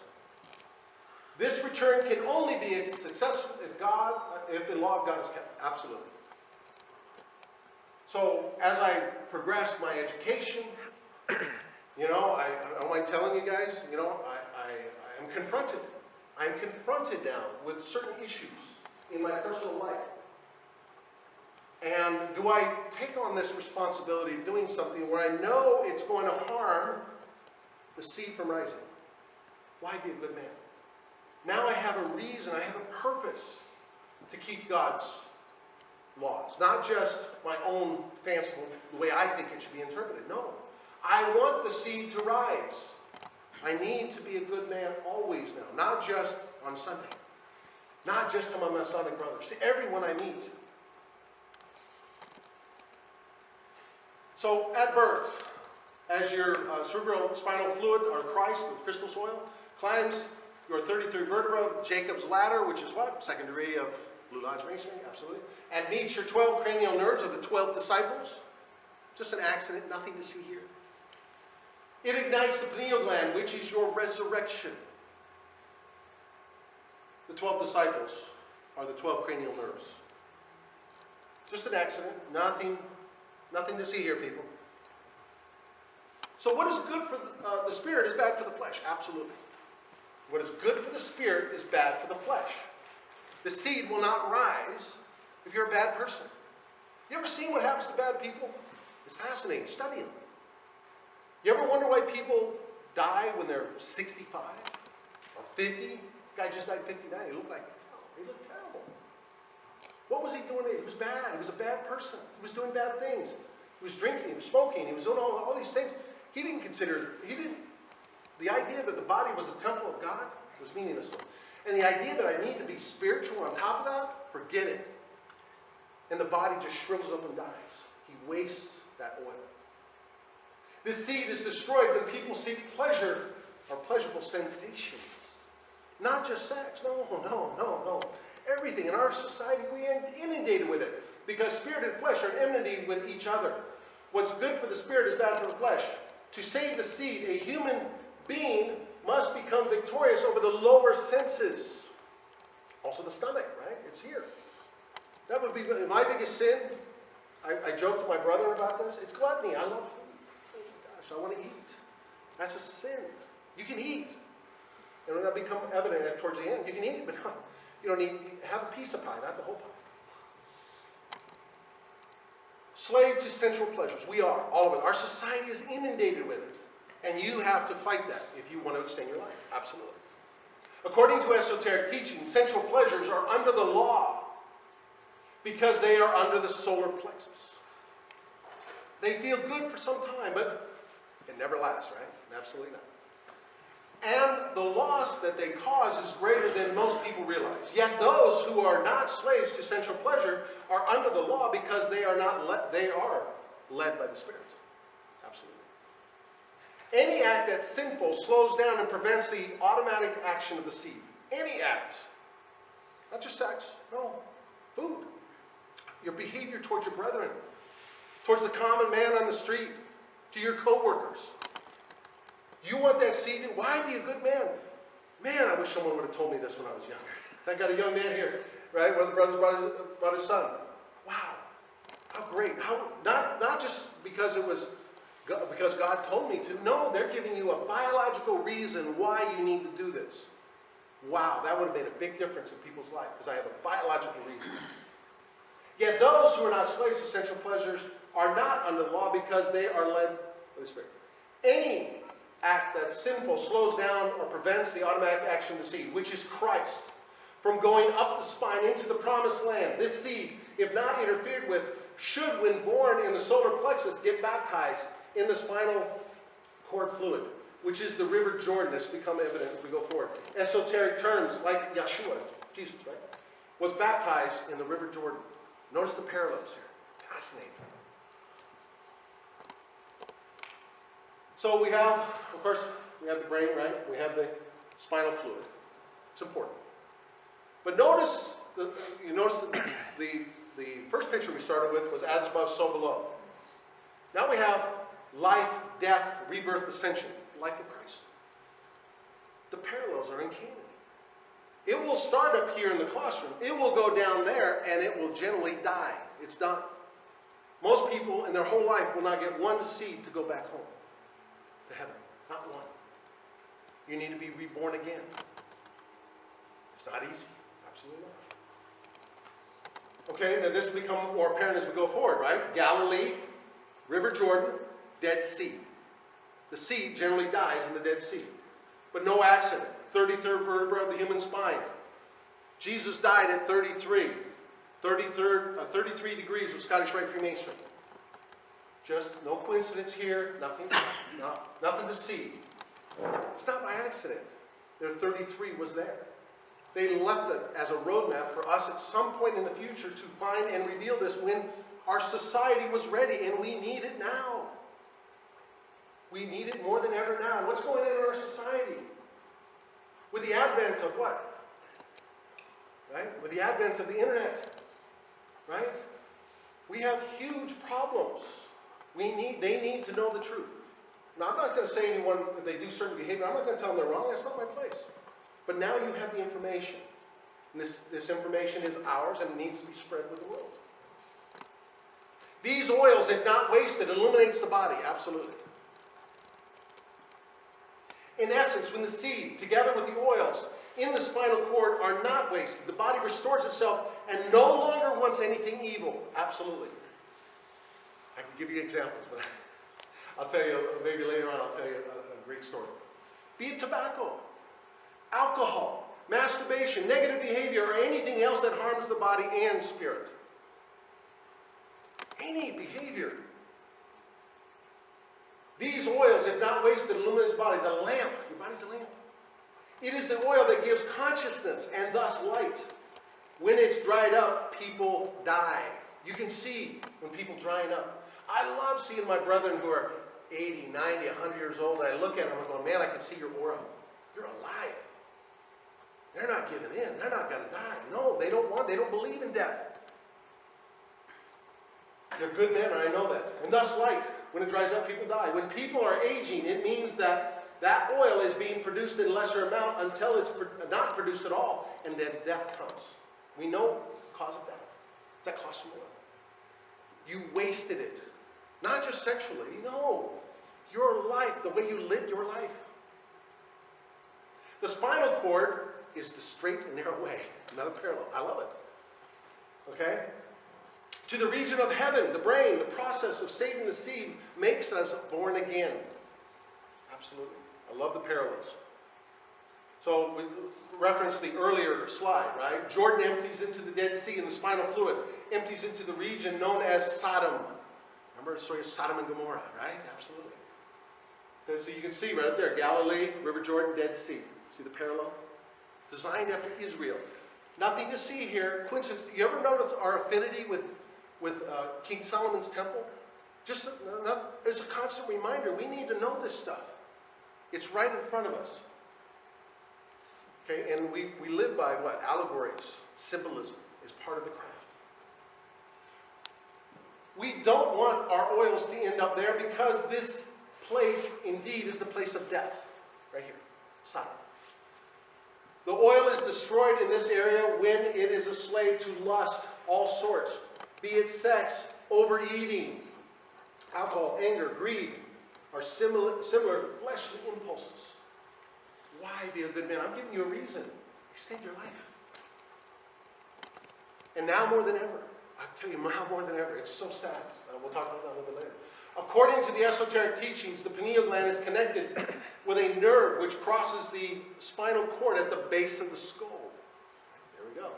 This return can only be successful if the law of God is kept. Absolutely. So, as I progressed my education, you know, I don't mind telling you guys, you know, I am confronted. I'm confronted now with certain issues in my personal life. And do I take on this responsibility of doing something where I know it's going to harm the seed from rising? Why be a good man? Now I have a reason, I have a purpose to keep God's laws. Not just my own fanciful, the way I think it should be interpreted. No. I want the seed to rise. I need to be a good man always now. Not just on Sunday. Not just to my Masonic brothers. To everyone I meet. So, at birth, as your cerebrospinal fluid, or Christ, the crystal soil, climbs your 33rd vertebra, Jacob's ladder, which is what? Second degree of Blue Lodge Masonry, absolutely. And meets your 12 cranial nerves, or the 12 disciples. Just an accident, nothing to see here. It ignites the pineal gland, which is your resurrection. The 12 disciples are the 12 cranial nerves. Just an accident, nothing to see here, people. So what is good for the spirit is bad for the flesh. Absolutely. What is good for the spirit is bad for the flesh. The seed will not rise if you're a bad person. You ever seen what happens to bad people? It's fascinating. Study them. You ever wonder why people die when they're 65 or 50? Guy just died 59. He looked like, oh, he looked terrible. What was he doing? He was bad. He was a bad person. He was doing bad things. He was drinking. He was smoking. He was doing all these things. The idea that the body was a temple of God was meaningless to him. And the idea that I need to be spiritual on top of that, forget it. And the body just shrivels up and dies. He wastes that oil. This seed is destroyed when people seek pleasure or pleasurable sensations. Not just sex. No. Everything in our society, we are inundated with it. Because spirit and flesh are in enmity with each other. What's good for the spirit is bad for the flesh. To save the seed, a human being must become victorious over the lower senses. Also the stomach, right? It's here. That would be my biggest sin. I joked to my brother about this. It's gluttony. I love food. Oh my gosh, I want to eat. That's a sin. You can eat. And when that become evident towards the end, you can eat, but no, you don't need, have a piece of pie, not the whole pie. Slave to sensual pleasures. We are, all of it. Our society is inundated with it. And you have to fight that if you want to extend your life. Absolutely. According to esoteric teaching, sensual pleasures are under the law because they are under the solar plexus. They feel good for some time, but it never lasts, right? Absolutely not. And the loss that they cause is greater than most people realize. Yet those who are not slaves to sensual pleasure are under the law because they are led by the Spirit. Absolutely. Any act that's sinful slows down and prevents the automatic action of the seed. Any act. Not just sex. No. Food. Your behavior towards your brethren. Towards the common man on the street. To your co-workers. You want that seed? Why be a good man? Man, I wish someone would have told me this when I was younger. I got a young man here, right? One of the brothers brought his son. Wow. How great. Not just because because God told me to. No, they're giving you a biological reason why you need to do this. Wow, that would have made a big difference in people's life because I have a biological reason. Yet those who are not slaves to sensual pleasures are not under the law because they are led by the Spirit. Any act that's sinful slows down or prevents the automatic action of the seed, which is Christ, from going up the spine into the promised land. This seed, if not interfered with, should, when born in the solar plexus, get baptized in the spinal cord fluid, which is the river Jordan. This will become evident as we go forward. Esoteric terms like Yeshua, Jesus, right, was baptized in the river Jordan. Notice the parallels here. Fascinating. So we have, of course, we have the brain, right? We have the spinal fluid. It's important. But notice, the first picture we started with was as above, so below. Now we have life, death, rebirth, ascension. Life of Christ. The parallels are uncanny. It will start up here in the claustrum. It will go down there, and it will generally die. It's done. Most people in their whole life will not get one seed to go back home to heaven. Not one. You need to be reborn again. It's not easy. Absolutely not. Okay, now this will become more apparent as we go forward, right? Galilee, River Jordan, Dead Sea. The seed generally dies in the Dead Sea. But no accident. 33rd vertebra of the human spine. Jesus died at 33. 33 degrees with Scottish Rite Freemasonry. Just no coincidence here. Nothing to see. It's not by accident. Their 33 was there. They left it as a roadmap for us at some point in the future to find and reveal this when our society was ready, and we need it now. We need it more than ever now. What's going on in our society? With the advent of what? Right? With the advent of the internet. Right? We have huge problems. They need to know the truth. Now, I'm not going to say anyone, if they do certain behavior, I'm not going to tell them they're wrong. That's not my place. But now you have the information. And this information is ours, and it needs to be spread with the world. These oils, if not wasted, illuminates the body. Absolutely. In essence, when the seed, together with the oils in the spinal cord, are not wasted, the body restores itself and no longer wants anything evil. Absolutely. I can give you examples, but I'll tell you, maybe later on, I'll tell you a great story. Be it tobacco, alcohol, masturbation, negative behavior, or anything else that harms the body and spirit. Any behavior. These oils, if not wasted, illuminate the body. The lamp, your body's a lamp. It is the oil that gives consciousness and thus light. When it's dried up, people die. You can see when people drying up. I love seeing my brethren who are 80, 90, 100 years old. I look at them and go, man, I can see your aura. You're alive. They're not giving in. They're not going to die. No, they don't believe in death. They're good men, and I know that. And thus light. When it dries up, people die. When people are aging, it means that that oil is being produced in lesser amount until it's not produced at all, and then death comes. We know the cause of death. It's that Claustrum oil. You wasted it. Not just sexually. No. Your life, the way you lived your life. The spinal cord is the straight and narrow way. Another parallel. I love it. Okay? To the region of heaven, the brain, the process of saving the seed makes us born again. Absolutely. I love the parallels. So we referenced the earlier slide, right? Jordan empties into the Dead Sea, and the spinal fluid empties into the region known as Sodom. Remember the story of Sodom and Gomorrah, right? Absolutely. Okay, so you can see right up there, Galilee, River Jordan, Dead Sea. See the parallel? Designed after Israel. Nothing to see here. Coincidence. You ever notice our affinity with King Solomon's temple? Just it's a constant reminder. We need to know this stuff. It's right in front of us. Okay, and we live by what? Allegories, symbolism is part of the craft. We don't want our oils to end up there because this place indeed is the place of death. Right here, Sodom. The oil is destroyed in this area when it is a slave to lust, all sorts, be it sex, overeating, alcohol, anger, greed, are similar fleshly impulses. Why be a good man? I'm giving you a reason. Extend your life. And now more than ever, I tell you, now more than ever, it's so sad. We'll talk about that a little bit later. According to the esoteric teachings, the pineal gland is connected with a nerve which crosses the spinal cord at the base of the skull. There we go.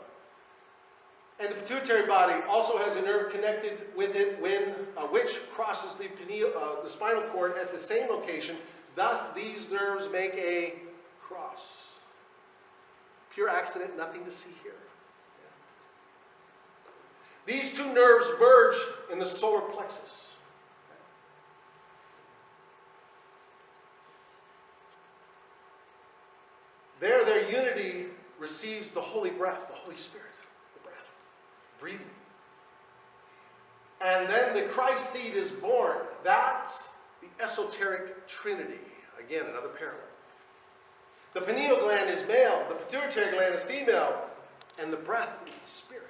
And the pituitary body also has a nerve connected with it which crosses the spinal cord at the same location. Thus, these nerves make a cross. Pure accident, nothing to see here. Yeah. These two nerves merge in the solar plexus. There, their unity receives the holy breath, the Holy Spirit, the breath, breathing. And then the Christ seed is born. That's the esoteric trinity. Again, another parallel. The pineal gland is male, the pituitary gland is female, and the breath is the spirit.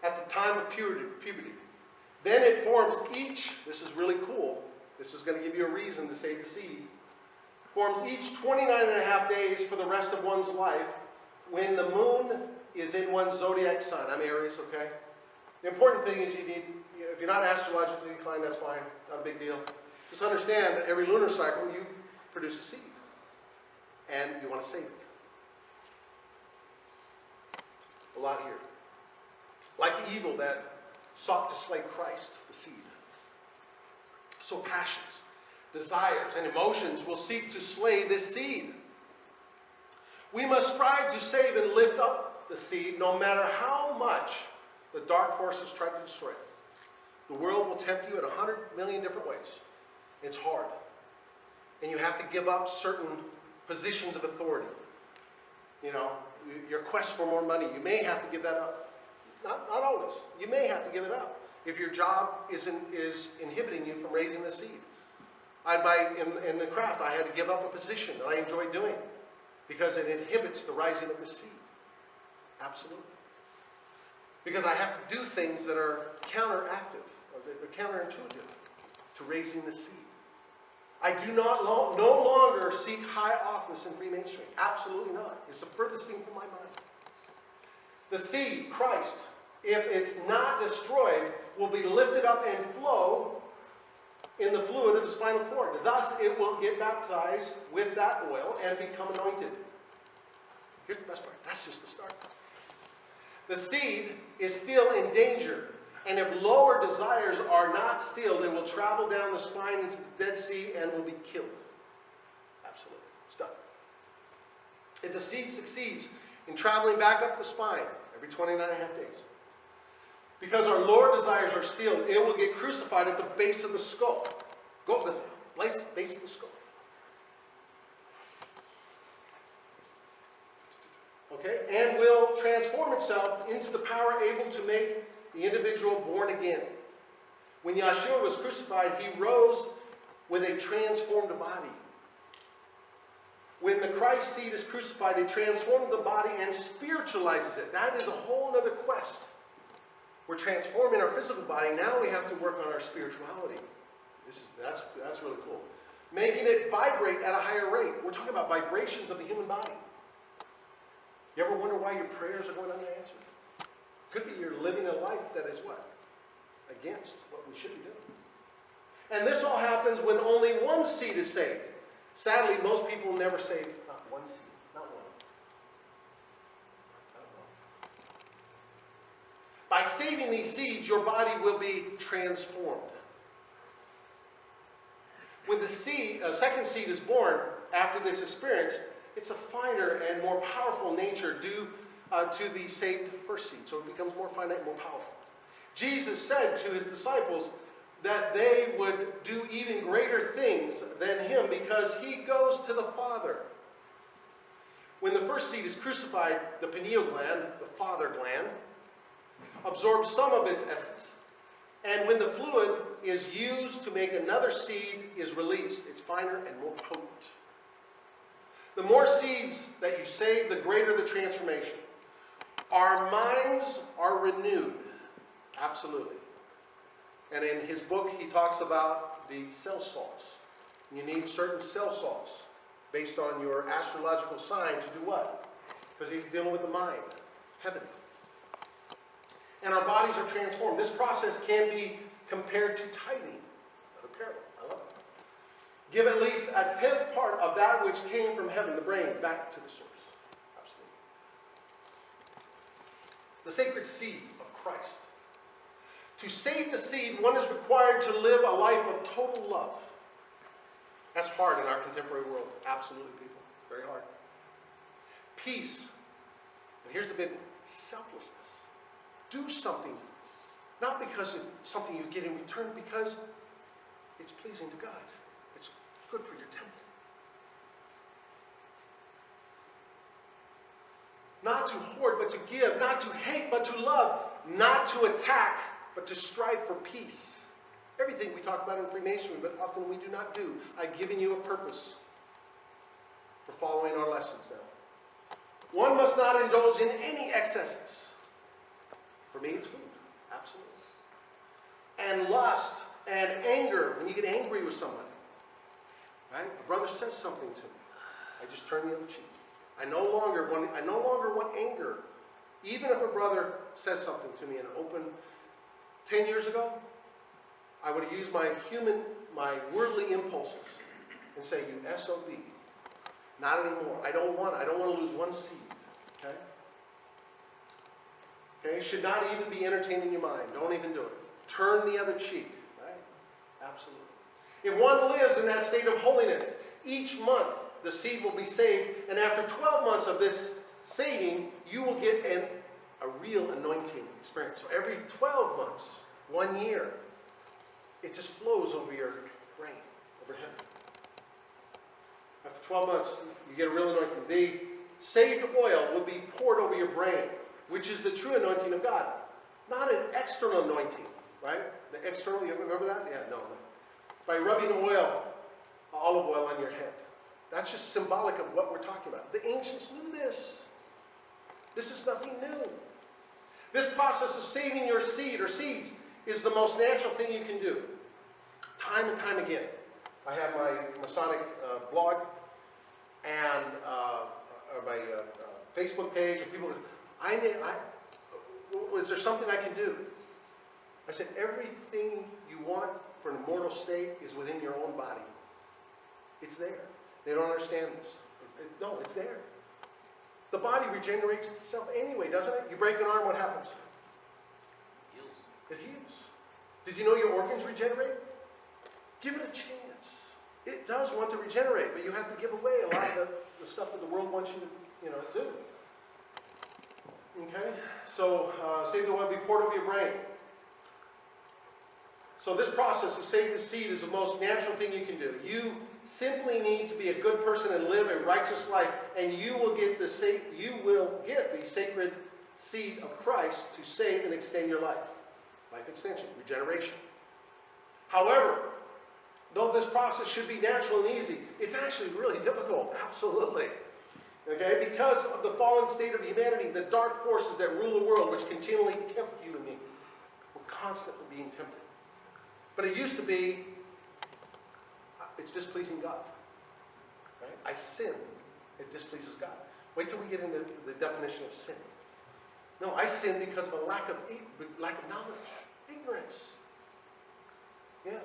At the time of puberty. Then it forms each, this is really cool, this is going to give you a reason to save the seed, forms each 29 and a half days for the rest of one's life when the moon is in one's zodiac sign. I'm Aries, okay? The important thing is if you're not astrologically inclined, that's fine, not a big deal. Just understand that every lunar cycle you produce a seed. And you want to save it. A lot here. Like the evil that sought to slay Christ, the seed. So passions, desires, and emotions will seek to slay this seed. We must strive to save and lift up the seed no matter how much the dark forces try to destroy it. The world will tempt you at 100 million different ways. It's hard. And you have to give up certain positions of authority. You know, your quest for more money, you may have to give that up. Not always. You may have to give it up if your job is inhibiting you from raising the seed. In the craft, I had to give up a position that I enjoyed doing because it inhibits the rising of the seed. Absolutely. Because I have to do things that are counteractive, or that are counterintuitive to raising the seed. I do no longer seek high office in Freemasonry. Absolutely not. It's the furthest thing from my mind. The seed, Christ, if it's not destroyed, will be lifted up and flow in the fluid of the spinal cord. Thus, it will get baptized with that oil and become anointed. Here's the best part. That's just the start. The seed is still in danger. And if lower desires are not stilled, it will travel down the spine into the Dead Sea and will be killed. Absolutely. It's done. If the seed succeeds in traveling back up the spine every 29 and a half days, because our lower desires are stilled, it will get crucified at the base of the skull. Go with it. Base of the skull. Okay? And will transform itself into the power able to make the individual born again. When Yeshua was crucified, he rose with a transformed body. When the Christ seed is crucified, it transforms the body and spiritualizes it. That is a whole other quest. We're transforming our physical body. Now we have to work on our spirituality. That's really cool. Making it vibrate at a higher rate. We're talking about vibrations of the human body. You ever wonder why your prayers are going unanswered? Could be you're living a life that is what? Against what we should be doing. And this all happens when only one seed is saved. Sadly, most people never save not one seed. Not one. Not one. By saving these seeds, your body will be transformed. When the second seed is born after this experience, it's a finer and more powerful nature due to the saved first seed. So it becomes more finite and more powerful. Jesus said to his disciples that they would do even greater things than him because he goes to the Father. When the first seed is crucified, the pineal gland, the father gland, absorbs some of its essence. And when the fluid is used to make another seed is released, it's finer and more potent. The more seeds that you save, the greater the transformation. Our minds are renewed. Absolutely. And in his book, he talks about the cell salts. You need certain cell salts based on your astrological sign to do what? Because he's dealing with the mind, heaven. And our bodies are transformed. This process can be compared to tithing. Another parable. I love it. Give at least a 10th part of that which came from heaven, the brain, back to the source. Absolutely. The sacred seed of Christ. To save the seed, one is required to live a life of total love. That's hard in our contemporary world. Absolutely, people. Very hard. Peace. And here's the big one. Selflessness. Do something, not because of something you get in return, because it's pleasing to God. It's good for your temple. Not to hoard, but to give. Not to hate, but to love. Not to attack, but to strive for peace. Everything we talk about in Freemasonry, but often we do not do. I've given you a purpose for following our lessons now. One must not indulge in any excesses. For me, it's food. Absolutely. And lust and anger. When you get angry with somebody. Right? A brother says something to me. I just turn the other cheek. I no longer want anger. Even if a brother says something to me in open. 10 years ago, I would have used my worldly impulses and say, you SOB. Not anymore. I don't want to lose one seed. Okay? Okay? Should not even be entertained in your mind. Don't even do it. Turn the other cheek. Right? Absolutely. If one lives in that state of holiness, each month the seed will be saved, and after 12 months of this saving, you will get a real anointing experience. So every 12 months, 1 year, it just flows over your brain, over heaven. After 12 months, you get a real anointing. The saved oil will be poured over your brain, which is the true anointing of God. Not an external anointing, right? The external, you remember that? Yeah, no. By rubbing olive oil on your head. That's just symbolic of what we're talking about. The ancients knew this. This is nothing new. This process of saving your seed or seeds is the most natural thing you can do. Time and time again. I have my Masonic blog and my Facebook page, and people go, is there something I can do? I said, everything you want for an immortal state is within your own body. It's there. They don't understand this. No, it's there. The body regenerates itself anyway, doesn't it? You break an arm, what happens? It heals. It heals. Did you know your organs regenerate? Give it a chance. It does want to regenerate, but you have to give away a lot of the stuff that the world wants you to do. Okay? So, save the oil, be poured over your brain. So this process of saving the seed is the most natural thing you can do. You simply need to be a good person and live a righteous life, and you will get the sacred seed of Christ to save and extend your life. Life extension, regeneration. However, though this process should be natural and easy, it's actually really difficult. Absolutely. Okay? Because of the fallen state of humanity, the dark forces that rule the world, which continually tempt you and me, we're constantly being tempted. But it used to be, it's displeasing God. Right? I sin, it displeases God. Wait till we get into the definition of sin. No, I sin because of a lack of knowledge, ignorance. Yeah,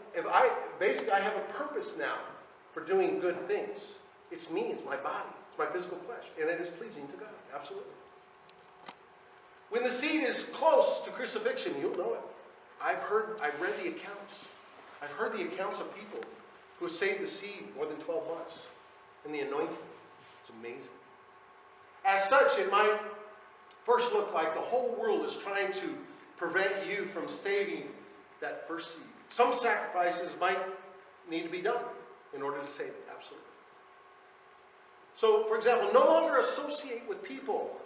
basically I have a purpose now for doing good things. It's me, it's my body, it's my physical flesh, and it is pleasing to God, absolutely. When the seed is close to crucifixion, you'll know it. I've read the accounts. I've heard the accounts of people who have saved the seed more than 12 months in the anointing. It's amazing. As such, it might first look like the whole world is trying to prevent you from saving that first seed. Some sacrifices might need to be done in order to save it, absolutely. So, for example, no longer associate with people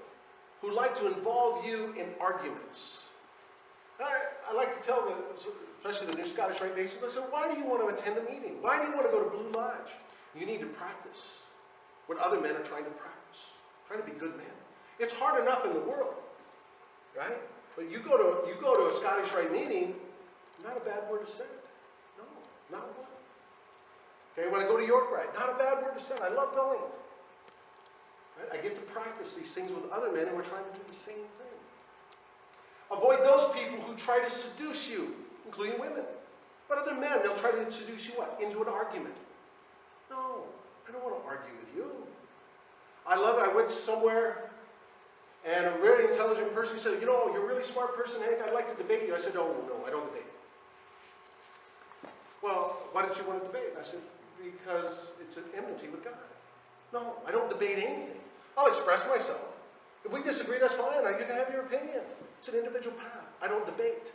who like to involve you in arguments. I like to tell them, especially the new Scottish Rite Masons, I say, why do you want to attend a meeting? Why do you want to go to Blue Lodge? You need to practice what other men are trying to practice, trying to be good men. It's hard enough in the world, right? But you go to a Scottish Rite meeting, not a bad word to say. No, not one. Okay, when I go to York Rite, not a bad word to say. I love going. Right? I get to practice these things with other men who are trying to do the same thing. Avoid those people who try to seduce you, including women. But other men, they'll try to seduce you what? Into an argument. No, I don't want to argue with you. I love it. I went somewhere, and a very intelligent person said, you know, you're a really smart person, Hank. I'd like to debate you. I said, oh, no, I don't debate. Well, why don't you want to debate? I said, because it's an enmity with God. No, I don't debate anything. I'll express myself. If we disagree, that's fine. You can have your opinion. It's an individual path. I don't debate.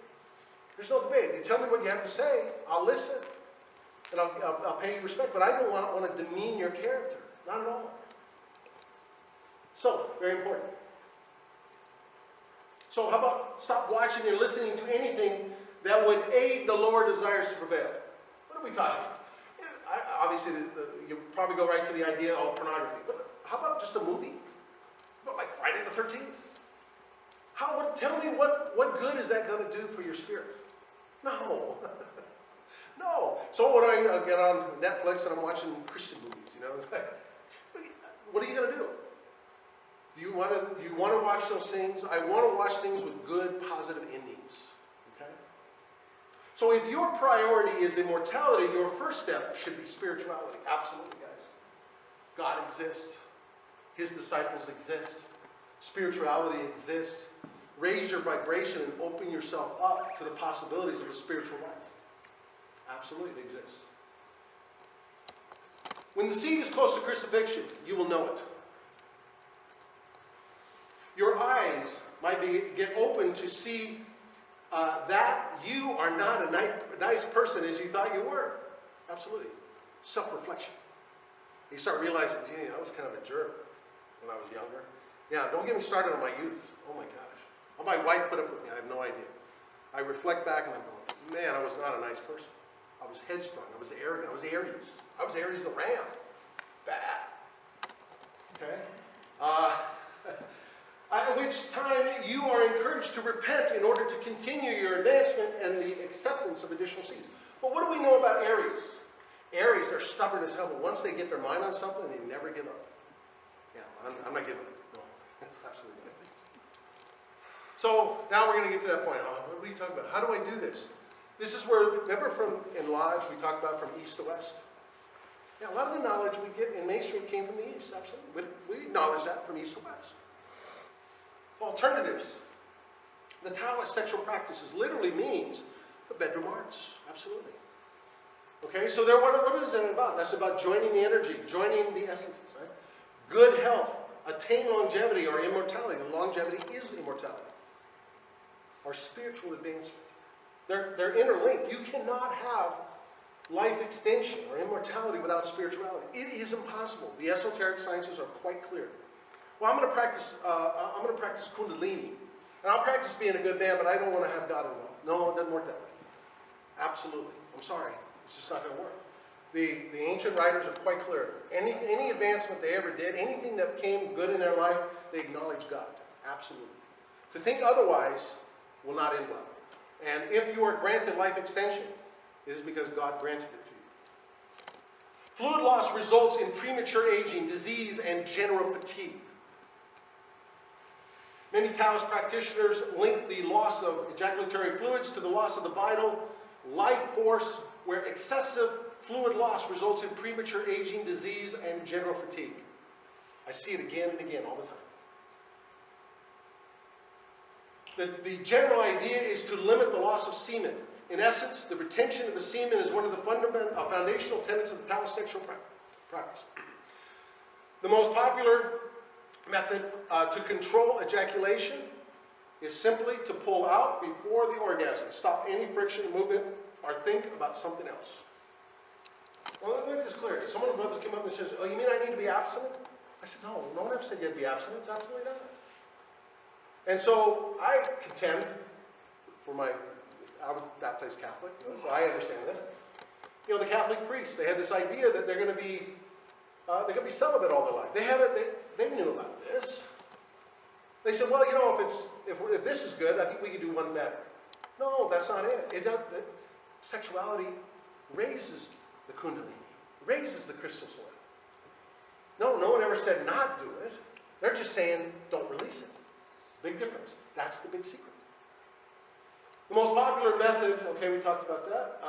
There's no debate. You tell me what you have to say, I'll listen. And I'll pay you respect. But I don't want to demean your character. Not at all. So, very important. So how about stop watching and listening to anything that would aid the lower desires to prevail? What are we talking about? Obviously, you probably go right to the idea of pornography. But how about just a movie? What, like Friday the 13th? Tell me what good is that going to do for your spirit? No. No. So when I get on Netflix and I'm watching Christian movies, you know, what are you going to do? Do you want to watch those things? I want to watch things with good, positive endings. Okay? So if your priority is immortality, your first step should be spirituality. Absolutely, guys. God exists. His disciples exist. Spirituality exists. Raise your vibration and open yourself up to the possibilities of a spiritual life. Absolutely, it exists. When the seed is close to crucifixion, you will know it. Your eyes might get open to see that you are not a nice person as you thought you were. Absolutely. Self-reflection. You start realizing, gee, I was kind of a jerk when I was younger. Yeah, don't get me started on my youth. Oh my gosh. How my wife put up with me, I have no idea. I reflect back and I'm going, man, I was not a nice person. I was headstrong. I was arrogant. I was Aries. I was Aries the ram. Bad. Okay? At which time you are encouraged to repent in order to continue your advancement and the acceptance of additional seeds. But what do we know about Aries? Aries, they're stubborn as hell, but once they get their mind on something, they never give up. Yeah, I'm not giving up. No, absolutely not. So now we're going to get to that point. What are you talking about? How do I do this? This is where, remember in Lodge, we talked about from east to west? Yeah, a lot of the knowledge we get in Masonry came from the east, absolutely. We acknowledge that from east to west. Alternatives. The Taoist sexual practices literally means the bedroom arts. Absolutely. Okay, so what is that about? That's about joining the energy, joining the essences, right? Good health, attain longevity or immortality. Longevity is immortality. Or spiritual advancement. They're interlinked. You cannot have life extension or immortality without spirituality. It is impossible. The esoteric sciences are quite clear. Well, I'm going to practice Kundalini. And I'll practice being a good man, but I don't want to have God involved. No, it doesn't work that way. Absolutely. I'm sorry. It's just not going to work. The ancient writers are quite clear. Any advancement they ever did, anything that came good in their life, they acknowledged God. Absolutely. To think otherwise will not end well. And if you are granted life extension, it is because God granted it to you. Fluid loss results in premature aging, disease, and general fatigue. Many Taoist practitioners link the loss of ejaculatory fluids to the loss of the vital life force, where excessive fluid loss results in premature aging, disease, and general fatigue. I see it again and again all the time. The general idea is to limit the loss of semen. In essence, the retention of the semen is one of the foundational tenets of the Taoist sexual practice. The most popular method to control ejaculation is simply to pull out before the orgasm. Stop any friction, movement, or think about something else. Well, let me make this clear. Some of the brothers came up and says, "Oh, you mean I need to be abstinent?" I said, "No, no one ever said you had to be abstinent. It's absolutely not." And so I contend I was baptized Catholic, so I understand this. You know, the Catholic priests, they had this idea that they're going to be celibate all their life. They knew about this. They said, well, you know, if this is good, I think we can do one better. No, that's not it. Sexuality raises the kundalini, raises the crystal soil. No one ever said not do it. They're just saying don't release it. Big difference. That's the big secret. The most popular method, okay, we talked about that.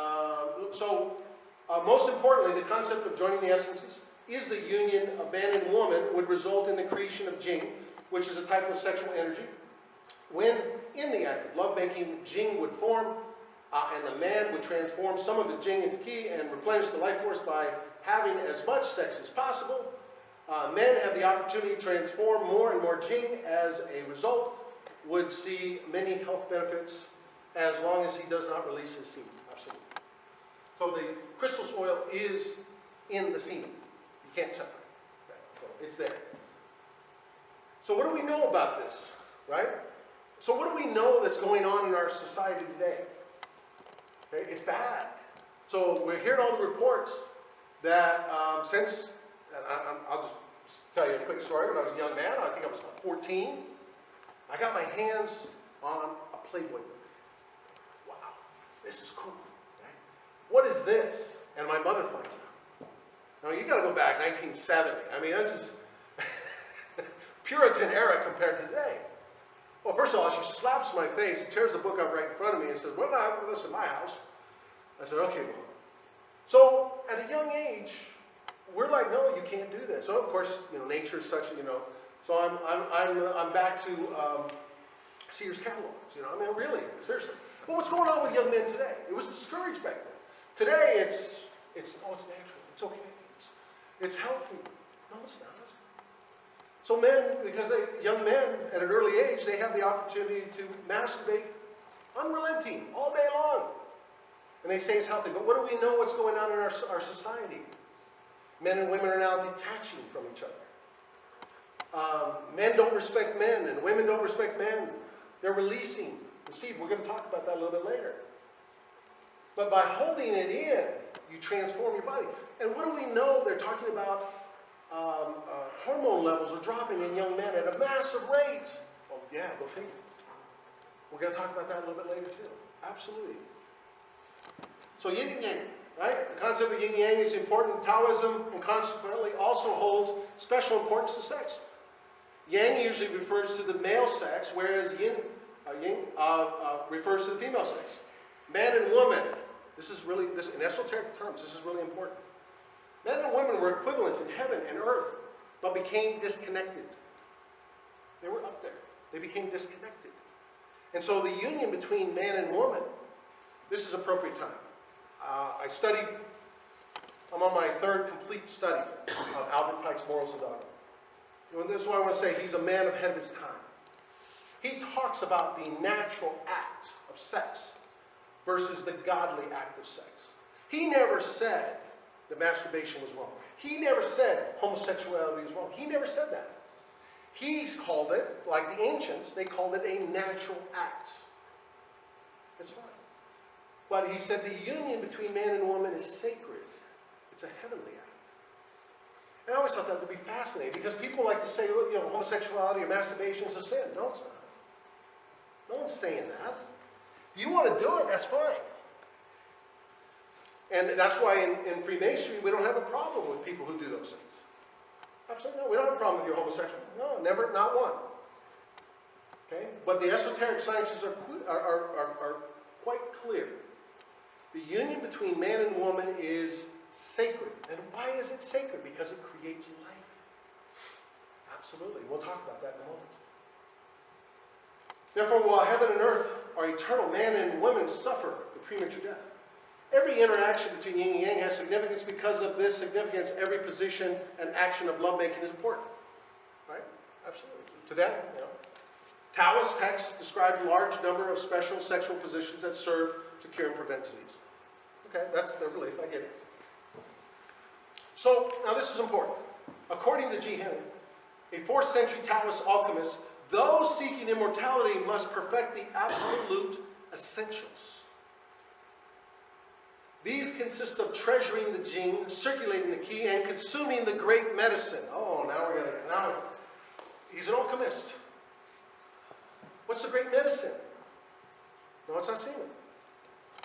Most importantly, the concept of joining the essences is the union of man and woman would result in the creation of Jing, which is a type of sexual energy. When in the act of lovemaking, Jing would form, and the man would transform some of his Jing into Qi and replenish the life force by having as much sex as possible. Men have the opportunity to transform more and more Jing. As a result, would see many health benefits as long as he does not release his semen. Absolutely. So the crystal soil is in the semen. You can't separate it. Right? So it's there. So what do we know about this? Right? So what do we know that's going on in our society today? Okay, it's bad. So we're hearing all the reports that I'll just tell you a quick story. When I was a young man, I think I was about 14, I got my hands on a Playboy book. Wow, this is cool. Right? What is this? And my mother finds out. Now you got to go back 1970. I mean, this is Puritan era compared to today. Well, first of all, she slaps my face and tears the book up right in front of me and says, "Well, this is my house." I said, "Okay, Mom." So at a young age, we're like, "No, you can't do this." So of course, nature is such, So I'm back to Sears catalogs. I mean, really, seriously. But what's going on with young men today? It was discouraged back then. Today, it's natural. It's okay. It's healthy. No, it's not. So young men at an early age, they have the opportunity to masturbate unrelenting all day long. And they say it's healthy. But what do we know what's going on in our society? Men and women are now detaching from each other. Men don't respect men, and women don't respect men. They're releasing the seed. We're going to talk about that a little bit later. But by holding it in, you transform your body. And what do we know? They're talking about hormone levels are dropping in young men at a massive rate. Oh, yeah, go figure. We're going to talk about that a little bit later, too. Absolutely. So yin and yang, right? The concept of yin and yang is important in Taoism, and consequently also holds special importance to sex. Yang usually refers to the male sex, whereas yin refers to the female sex. Man and woman, this in esoteric terms, this is really important. Men and women were equivalent in heaven and earth, but became disconnected. They were up there. They became disconnected. And so the union between man and woman, this is appropriate time. I'm on my third complete study of Albert Pike's Morals and Dogma. And this is why I want to say he's a man ahead of his time. He talks about the natural act of sex versus the godly act of sex. He never said that masturbation was wrong. He never said homosexuality is wrong. He never said that. He's called it, like the ancients, they called it a natural act. It's fine. But he said the union between man and woman is sacred. It's a heavenly act. And I always thought that would be fascinating because people like to say, homosexuality or masturbation is a sin. No, it's not. No one's saying that. If you want to do it, that's fine. And that's why in Freemasonry, we don't have a problem with people who do those things. Absolutely no. We don't have a problem with you're homosexual. No, never, not one. Okay? But the esoteric sciences are quite clear. The union between man and woman is sacred. And why is it sacred? Because it creates life. Absolutely. We'll talk about that in a moment. Therefore, while heaven and earth are eternal, man and woman suffer the premature death. Every interaction between yin and yang has significance. Because of this significance, every position and action of lovemaking is important. Right? Absolutely. To that, Taoist texts describe a large number of special sexual positions that serve to cure and prevent disease. Okay, that's their belief, I get it. So, now this is important. According to Ji Hen, a 4th century Taoist alchemist, those seeking immortality must perfect the absolute essentials. These consist of treasuring the Jing, circulating the Qi, and consuming the great medicine. Oh, now he's an alchemist. What's the great medicine? No, it's not semen.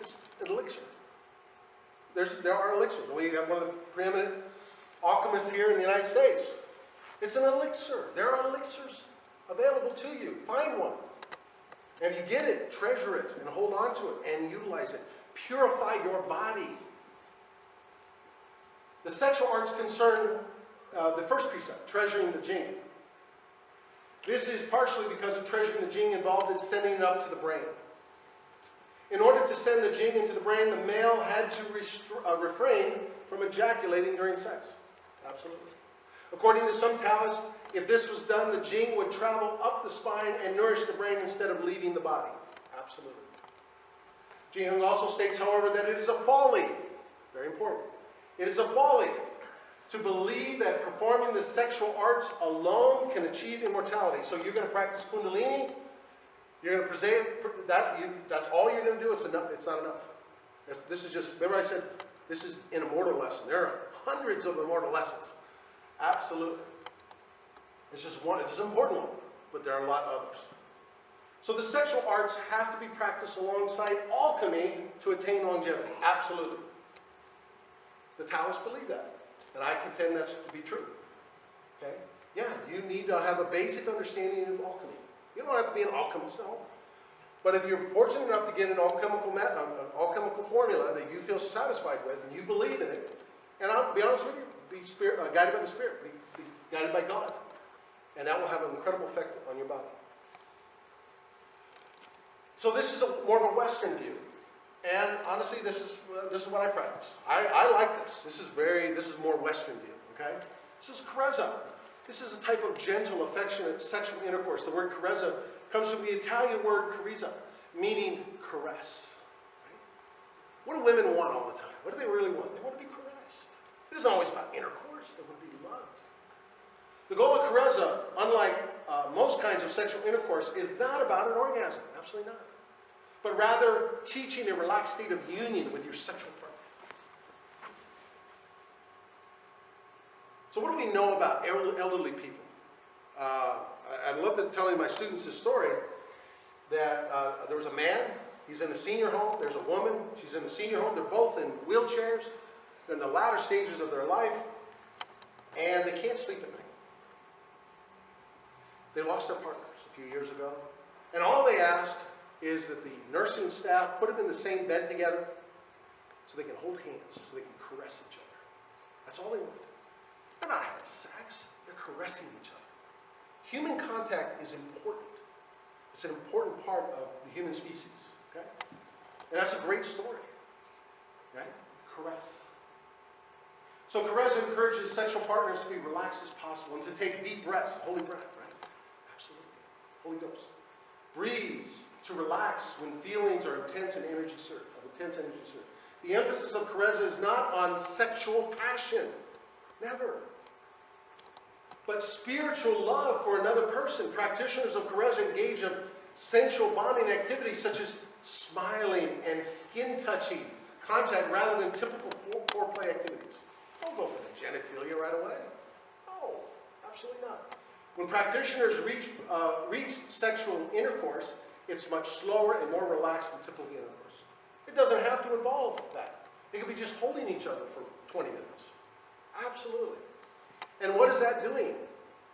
It's an elixir. There are elixirs. We have one of the preeminent alchemists here in the United States. It's an elixir. There are elixirs available to you. Find one. And if you get it, treasure it and hold on to it and utilize it. Purify your body. The sexual arts concern the first precept, treasuring the Jing. This is partially because of treasuring the Jing involved in sending it up to the brain. In order to send the Jing into the brain, the male had to refrain from ejaculating during sex. Absolutely. According to some Taoists, if this was done, the Jing would travel up the spine and nourish the brain instead of leaving the body. Absolutely. Ji Hen also states, however, that it is a folly, very important, it is a folly to believe that performing the sexual arts alone can achieve immortality. So you're going to practice Kundalini, you're going to present that's all you're going to do. It's enough. It's not enough. This is just, remember I said, this is an immortal lesson. There are hundreds of immortal lessons. Absolutely. It's just one, it's an important one, but there are a lot of others. So the sexual arts have to be practiced alongside alchemy to attain longevity. Absolutely. The Taoists believe that. And I contend that's to be true. Okay? Yeah, you need to have a basic understanding of alchemy. You don't have to be an alchemist, no. But if you're fortunate enough to get an alchemical formula that you feel satisfied with and you believe in it, and I'll be honest with you, be guided by the Spirit, be guided by God. And that will have an incredible effect on your body. So this is more of a Western view. And honestly, this is what I practice. I like this. This is more Western view, okay? This is carezza. This is a type of gentle, affectionate sexual intercourse. The word carezza comes from the Italian word carezza, meaning caress. Right? What do women want all the time? What do they really want? They want to be caressed. It isn't always about intercourse. They want to be loved. The goal of carezza, unlike most kinds of sexual intercourse, is not about an orgasm. Absolutely not. But rather teaching a relaxed state of union with your sexual partner. So what do we know about elderly people? I love telling my students this story that there was a man, he's in a senior home, there's a woman, she's in a senior home, they're both in wheelchairs, they're in the latter stages of their life, and they can't sleep at night. They lost their partners a few years ago, and all they ask is that the nursing staff put them in the same bed together so they can hold hands, so they can caress each other. That's all they want. They're not having sex, they're caressing each other. Human contact is important. It's an important part of the human species, okay? And that's a great story, right? Caress. So caress encourages sexual partners to be relaxed as possible and to take deep breaths, holy breath, right? Absolutely. Holy Ghost. Breathes to relax when feelings are intense and energy surge. The emphasis of carezza is not on sexual passion. Never. But spiritual love for another person. Practitioners of carezza engage in sensual bonding activities such as smiling and skin-touching contact rather than typical foreplay activities. Don't go for the genitalia right away. No, absolutely not. When practitioners reach sexual intercourse, it's much slower and more relaxed than typical intercourse. It doesn't have to involve that. It could be just holding each other for 20 minutes. Absolutely. And what is that doing?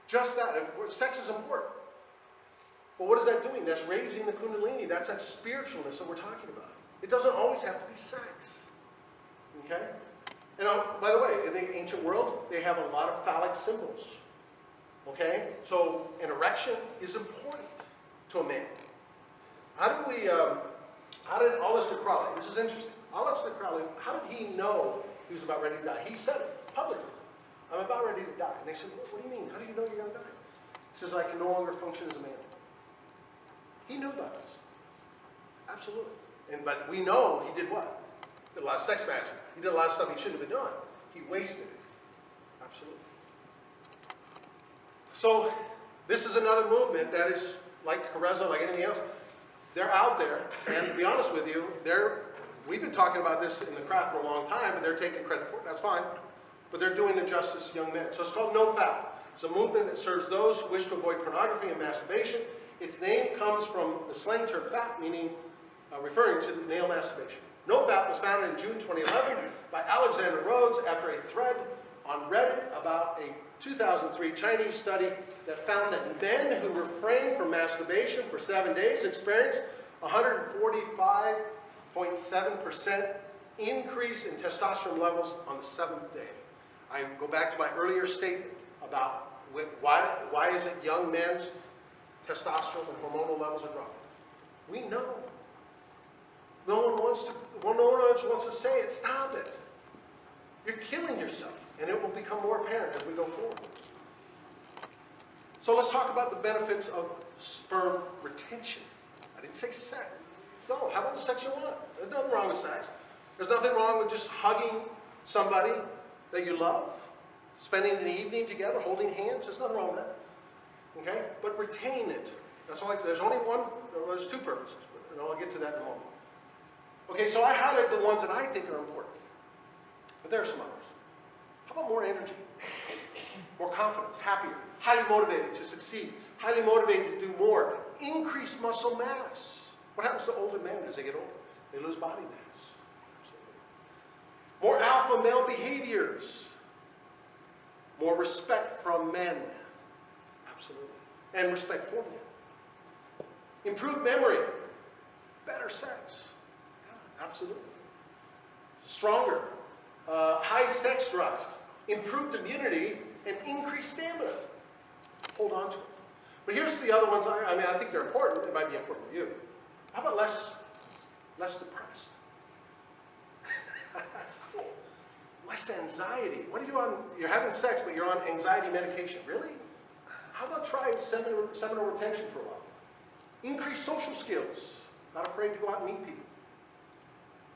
Just that. Sex is important. Well, what is that doing? That's raising the kundalini. That's that spiritualness that we're talking about. It doesn't always have to be sex. Okay? And by the way, in the ancient world, they have a lot of phallic symbols. Okay? So an erection is important to a man. How did Aleister Crowley, this is interesting. Aleister Crowley, how did he know he was about ready to die? He said it publicly. I'm about ready to die. And they said, what do you mean? How do you know you're going to die? He says, I can no longer function as a man. He knew about this. Absolutely. But we know he did what? He did a lot of sex magic. He did a lot of stuff he shouldn't have been doing. He wasted it. Absolutely. So this is another movement that is like Carezza, like anything else. They're out there, and to be honest with you, we've been talking about this in the craft for a long time, and they're taking credit for it. That's fine. But they're doing it justice to young men. So it's called No Fap. It's a movement that serves those who wish to avoid pornography and masturbation. Its name comes from the slang term fap, meaning referring to male masturbation. No Fap was founded in June 2011 by Alexander Rhodes after a thread on Reddit about a 2003 Chinese study that found that men who refrained from masturbation for 7 days experienced 145.7% increase in testosterone levels on the 7th day. I go back to my earlier statement about why is it young men's testosterone and hormonal levels are dropping. We know. No one else wants to say it. Stop it. You're killing yourself, and it will become more apparent as we go forward. So let's talk about the benefits of sperm retention. I didn't say sex. No, how about the sex you want? There's nothing wrong with sex. There's nothing wrong with just hugging somebody that you love, spending an evening together, holding hands. There's nothing wrong with that. Okay? But retain it. That's all. There's only one. There's two purposes, and I'll get to that in a moment. Okay, so I highlight the ones that I think are important. But there are some others. How about more energy? More confidence, happier, highly motivated to succeed, highly motivated to do more, increase muscle mass. What happens to older men as they get older? They lose body mass. Absolutely. More alpha male behaviors. More respect from men. Absolutely. And respect for men. Improved memory. Better sex. Yeah, absolutely. Stronger. High sex drive. Improved immunity and increased stamina. Hold on to it. But here's the other ones. I think they're important. It might be important to you. How about less depressed? That's cool. Less anxiety. What are you on? You're having sex, but you're on anxiety medication. Really? How about try seminal retention for a while? Increase social skills. Not afraid to go out and meet people.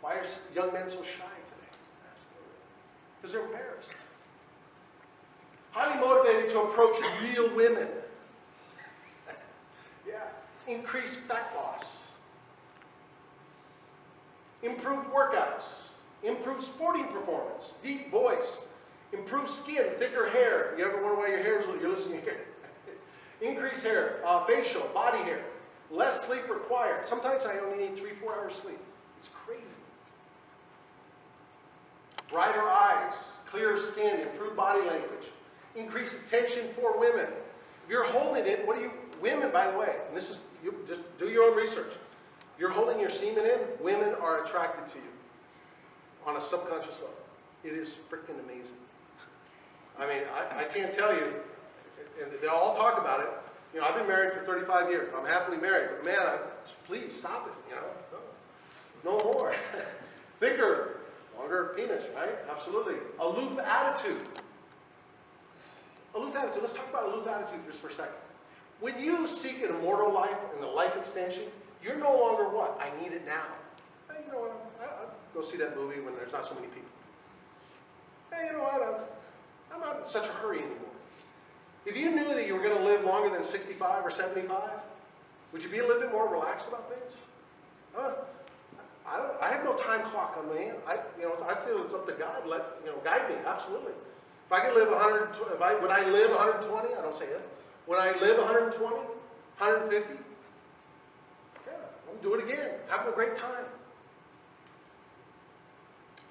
Why are young men so shy today? Absolutely. Because they're embarrassed. Highly motivated to approach real women. Yeah. Increased fat loss. Improved workouts. Improved sporting performance. Deep voice. Improved skin. Thicker hair. You ever wonder why your hair is you're losing hair? Increased hair. Facial. Body hair. Less sleep required. Sometimes I only need 3-4 hours sleep. It's crazy. Brighter eyes. Clearer skin. Improved body language. Increased attention for women. If you're holding it, women, by the way, and this is, you just do your own research. You're holding your semen in, women are attracted to you on a subconscious level. It is freaking amazing. I mean, I can't tell you, and they all talk about it. You know, I've been married for 35 years. I'm happily married, but man, please stop it, you know. No more. Thicker, longer penis, right? Absolutely. Aloof attitude. Aloof attitude. Let's talk about aloof attitude just for a second. When you seek an immortal life and a life extension, you're no longer what? I need it now. Hey, you know what? I'll go see that movie when there's not so many people. Hey, you know what? I'm not in such a hurry anymore. If you knew that you were going to live longer than 65 or 75, would you be a little bit more relaxed about things? I have no time clock on me. I feel it's up to God. Guide me. Absolutely. If I could live 120, would I live 120? I don't say if. Would I live 120? 150? Yeah, I'll do it again. Having a great time.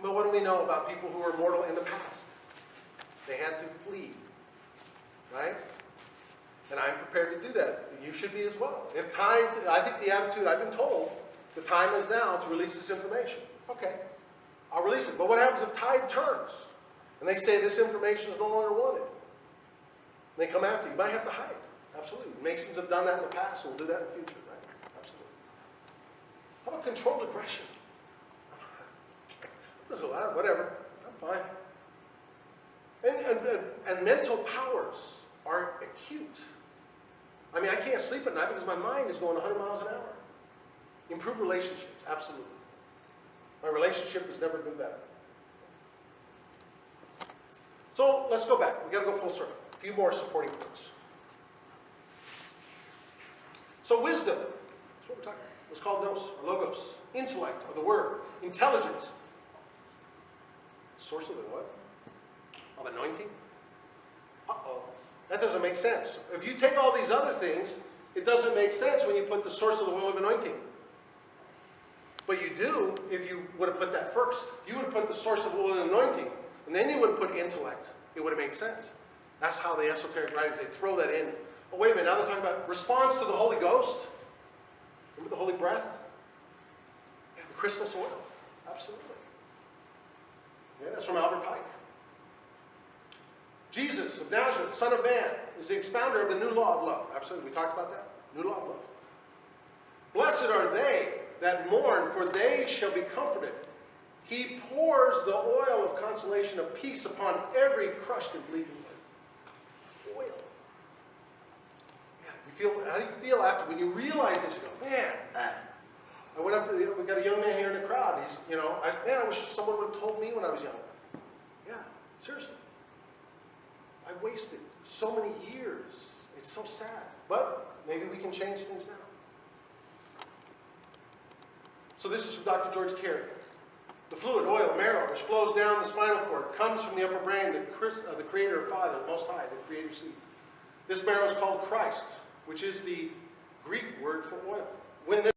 But what do we know about people who were mortal in the past? They had to flee. Right? And I'm prepared to do that. You should be as well. If time, I think the attitude, I've been told, the time is now to release this information. Okay, I'll release it. But what happens if tide turns? And they say this information is no longer wanted. And they come after you. You might have to hide. Absolutely. Masons have done that in the past, and will do that in the future, right? Absolutely. How about controlled aggression? Whatever. I'm fine. And mental powers are acute. I mean, I can't sleep at night because my mind is going 100 miles an hour. Improve relationships, absolutely. My relationship has never been better. So let's go back. We've got to go full circle. A few more supporting points. So wisdom, that's what we're talking about. It's called nous, or logos. Intellect, or the word. Intelligence. Source of the what? Of anointing? Uh-oh. That doesn't make sense. If you take all these other things, it doesn't make sense when you put the source of the oil of anointing. But you do if you would have put that first. You would have put the source of oil of anointing, and then you would have put intellect. It would have made sense. That's how the esoteric writers, they throw that in. Oh, wait a minute, now they're talking about response to the Holy Ghost. Remember the holy breath? Yeah, the crystal soil. Absolutely. Yeah, that's from Albert Pike. Jesus of Nazareth, Son of Man, is the expounder of the new law of love. Absolutely. We talked about that. New law of love. Blessed are they that mourn, for they shall be comforted. He pours the oil of consolation of peace upon every crushed and bleeding one. Oil. Yeah, how do you feel after when you realize this? You go, man. I went up to we got a young man here in the crowd. He's, I wish someone would have told me when I was young. Yeah, seriously. I wasted so many years. It's so sad. But maybe we can change things now. So this is from Dr. George Carey. The fluid, oil, marrow, which flows down the spinal cord, comes from the upper brain, the Creator Father, the Most High, the Creator Seed. This marrow is called Christ, which is the Greek word for oil. When this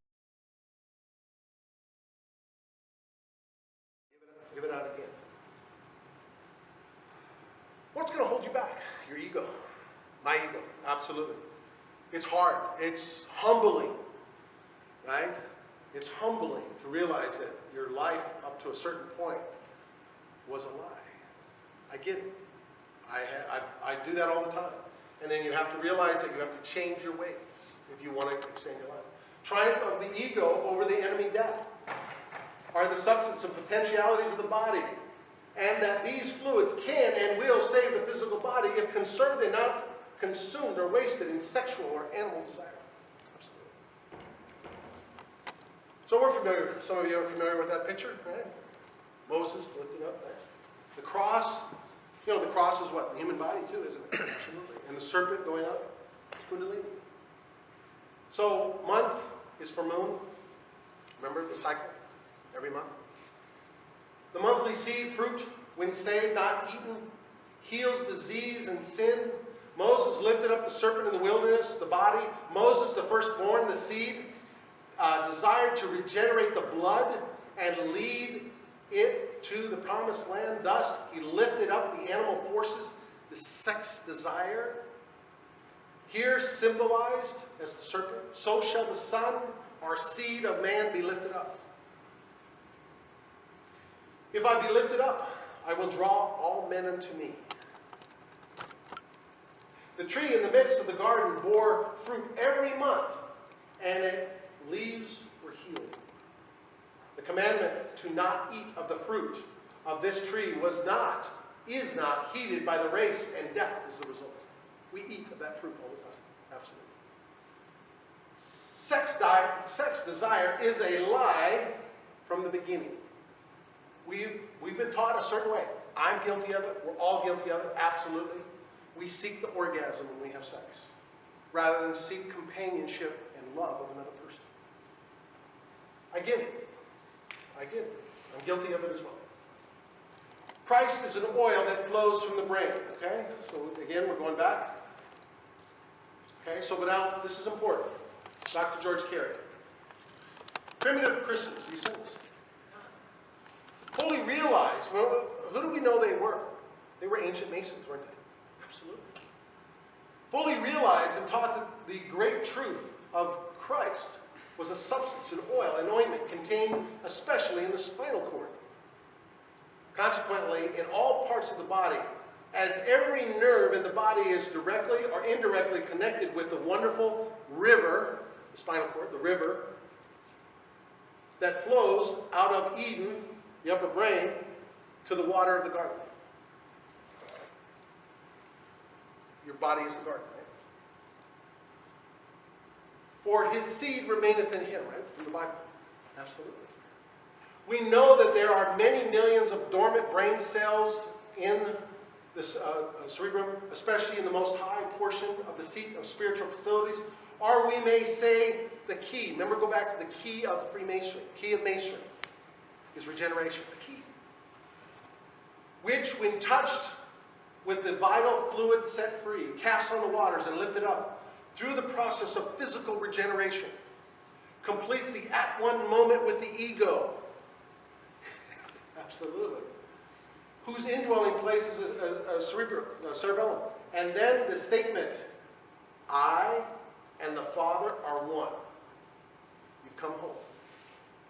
give it out again. What's going to hold you back? Your ego. My ego. Absolutely. It's hard. It's humbling. Right? It's humbling to realize that your life up to a certain point was a lie. I get it. I do that all the time. And then you have to realize that you have to change your ways if you want to extend your life. Triumph of the ego over the enemy death are the substance and potentialities of the body, and that these fluids can and will save the physical body if conserved and not consumed or wasted in sexual or animal desire. So we're familiar, some of you are familiar with that picture, right? Moses lifted up, right? The cross, the cross is what? The human body too, isn't it? Absolutely. And the serpent going up, Kundalini. So month is for moon. Remember the cycle? Every month. The monthly seed, fruit, when saved, not eaten, heals disease and sin. Moses lifted up the serpent in the wilderness, the body. Moses, the firstborn, the seed, desired to regenerate the blood and lead it to the promised land. Thus, he lifted up the animal forces, the sex desire. Here symbolized as the serpent, so shall the Son, our seed of man, be lifted up. If I be lifted up, I will draw all men unto me. The tree in the midst of the garden bore fruit every month, and its leaves were healed. The commandment to not eat of the fruit of this tree is not heeded by the race, and death is the result. We eat of that fruit all the time. Absolutely. Sex desire is a lie from the beginning. We've been taught a certain way. I'm guilty of it. We're all guilty of it. Absolutely. We seek the orgasm when we have sex, rather than seek companionship and love of another person. I get it. I'm guilty of it as well. Christ is an oil that flows from the brain. Okay? So again, we're going back. Okay, so but now this is important. Dr. George Carey. Primitive Christians, he says, fully realized, well, who do we know they were? They were ancient Masons, weren't they? Absolutely. fully realized and taught that the great truth of Christ was a substance, an oil, an ointment contained especially in the spinal cord. Consequently, in all parts of the body, as every nerve in the body is directly or indirectly connected with the wonderful river, the spinal cord, the river, that flows out of Eden, the upper brain, to the water of the garden. Your body is the garden, right? For his seed remaineth in him, right? From the Bible. Absolutely. We know that there are many millions of dormant brain cells in the cerebrum, especially in the most high portion of the seat of spiritual facilities. Or we may say the key. Remember, go back to the key of Freemasonry. Key of Masonry is regeneration. The key. Which, when touched with the vital fluid set free, cast on the waters and lifted up, through the process of physical regeneration, completes the at one moment with the ego. Absolutely. Whose indwelling place is a cerebellum. And then the statement, I and the Father are one. You've come home.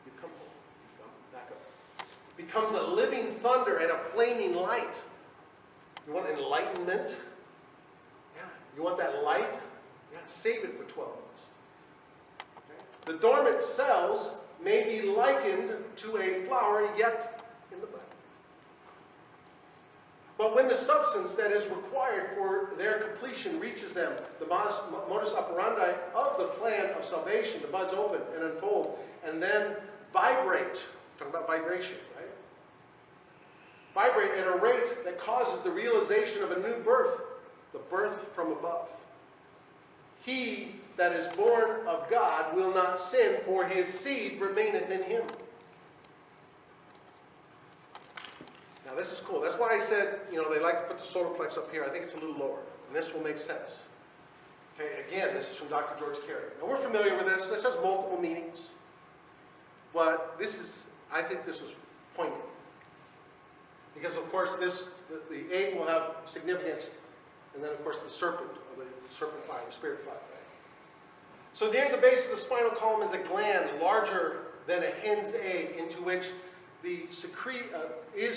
You've come home. You've come back up. Becomes a living thunder and a flaming light. You want enlightenment? Yeah. You want that light? Yeah. Save it for 12 months. Okay. The dormant cells may be likened to a flower yet in the bud. But when the substance that is required for their completion reaches them, the modus operandi of the plan of salvation, the buds open and unfold, and then vibrate. Talking about vibration, right? Vibrate at a rate that causes the realization of a new birth, the birth from above. He that is born of God will not sin, for his seed remaineth in him. Now this is cool. That's why I said, they like to put the solar plex up here. I think it's a little lower. And this will make sense. Okay, again, this is from Dr. George Carey. Now we're familiar with this. This has multiple meanings. But I think this was poignant. Because of course the egg will have significance. And then of course the serpent, or the serpent fire, the spirit fire. Right? So near the base of the spinal column is a gland larger than a hen's egg, into which is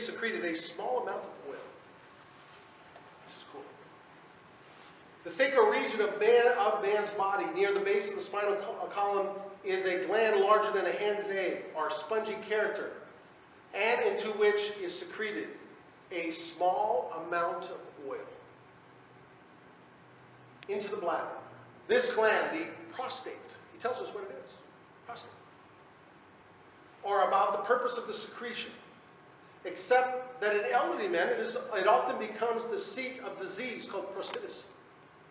secreted a small amount of oil. This is cool. The sacral region of man's body, near the base of the spinal column, is a gland larger than a hen's egg, or spongy character, and into which is secreted a small amount of oil into the bladder. This gland, the prostate, he tells us what it is. Prostate. Or about the purpose of the secretion, except that in elderly men it often becomes the seat of disease called prostatitis,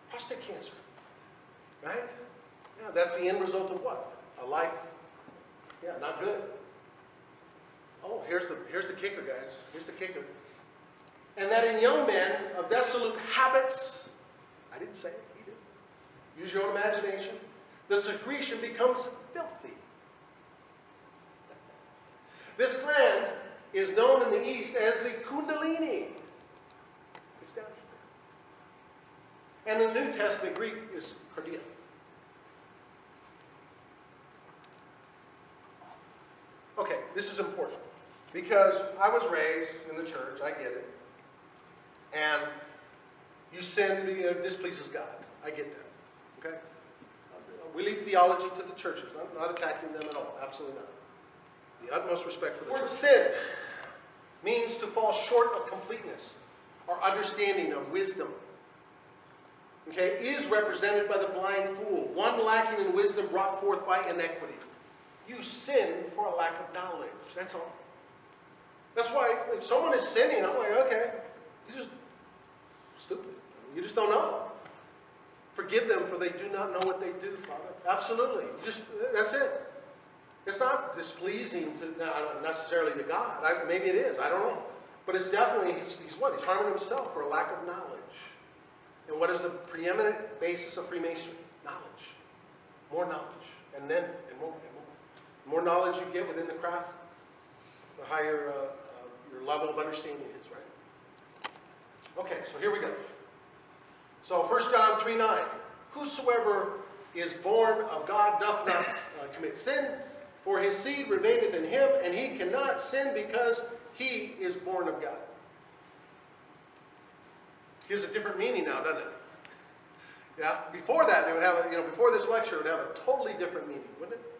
prostate cancer, right? Yeah, that's the end result of what? A life, not good. Oh, here's the kicker, guys. Here's the kicker. And that in young men of dissolute habits, I didn't say it, he did. Use your own imagination. The secretion becomes filthy. This gland is known in the East as the Kundalini. It's down here. And in the New Testament, Greek is cardia. Okay, this is important. Because I was raised in the church, I get it. And you sin, displeases God. I get that. Okay? We leave theology to the churches. I'm not attacking them at all. Absolutely not. The utmost respect for the word sin means to fall short of completeness or understanding or wisdom. Okay, is represented by the blind fool, one lacking in wisdom brought forth by inequity. You sin for a lack of knowledge. That's all. That's why if someone is sinning, I'm like, okay, you're just stupid. You just don't know. Forgive them, for they do not know what they do, Father. Absolutely. That's it. It's not displeasing to not necessarily to God. Maybe it is. I don't know. But it's definitely, he's what? He's harming himself for a lack of knowledge. And what is the preeminent basis of Freemasonry? Knowledge. More knowledge. And then, and more, and more. The more knowledge you get within the craft, the higher your level of understanding is, right? Okay, so here we go. So 1 John 3:9, whosoever is born of God doth not commit sin, for his seed remaineth in him, and he cannot sin because he is born of God. Gives a different meaning now, doesn't it? Yeah, before that, it would have before this lecture, it would have a totally different meaning, wouldn't it?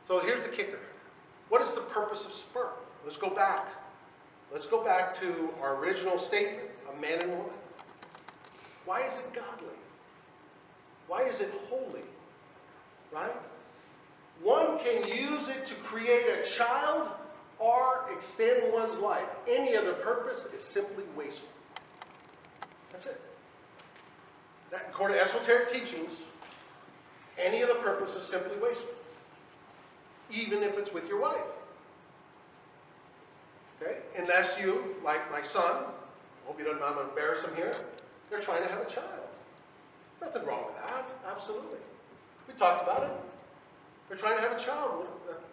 So here's the kicker. What is the purpose of sperm? Let's go back. Let's go back to our original statement of man and woman. Why is it godly? Why is it holy? Right? One can use it to create a child or extend one's life. Any other purpose is simply wasteful. That's it. That, according to esoteric teachings, any other purpose is simply wasteful. Even if it's with your wife. Okay? Unless you, like my son, I hope you don't mind, I'm going to embarrass him here, they're trying to have a child. Nothing wrong with that. Absolutely. We talked about it. They're trying to have a child.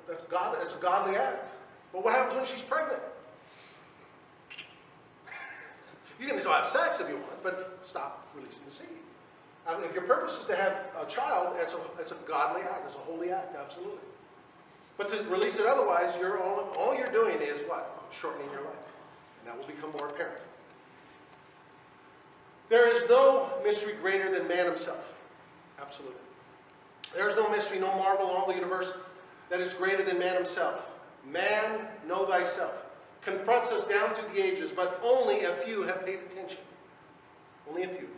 That's a godly act. But what happens when she's pregnant? You can still have sex if you want, but stop releasing the seed. I mean, if your purpose is to have a child, it's a godly act. It's a holy act, absolutely. But to release it otherwise, all you're doing is what? Shortening your life. And that will become more apparent. There is no mystery greater than man himself. Absolutely. There is no mystery, no marvel in all the universe that is greater than man himself. Man, know thyself. Confronts us down through the ages, but only a few have paid attention. Only a few.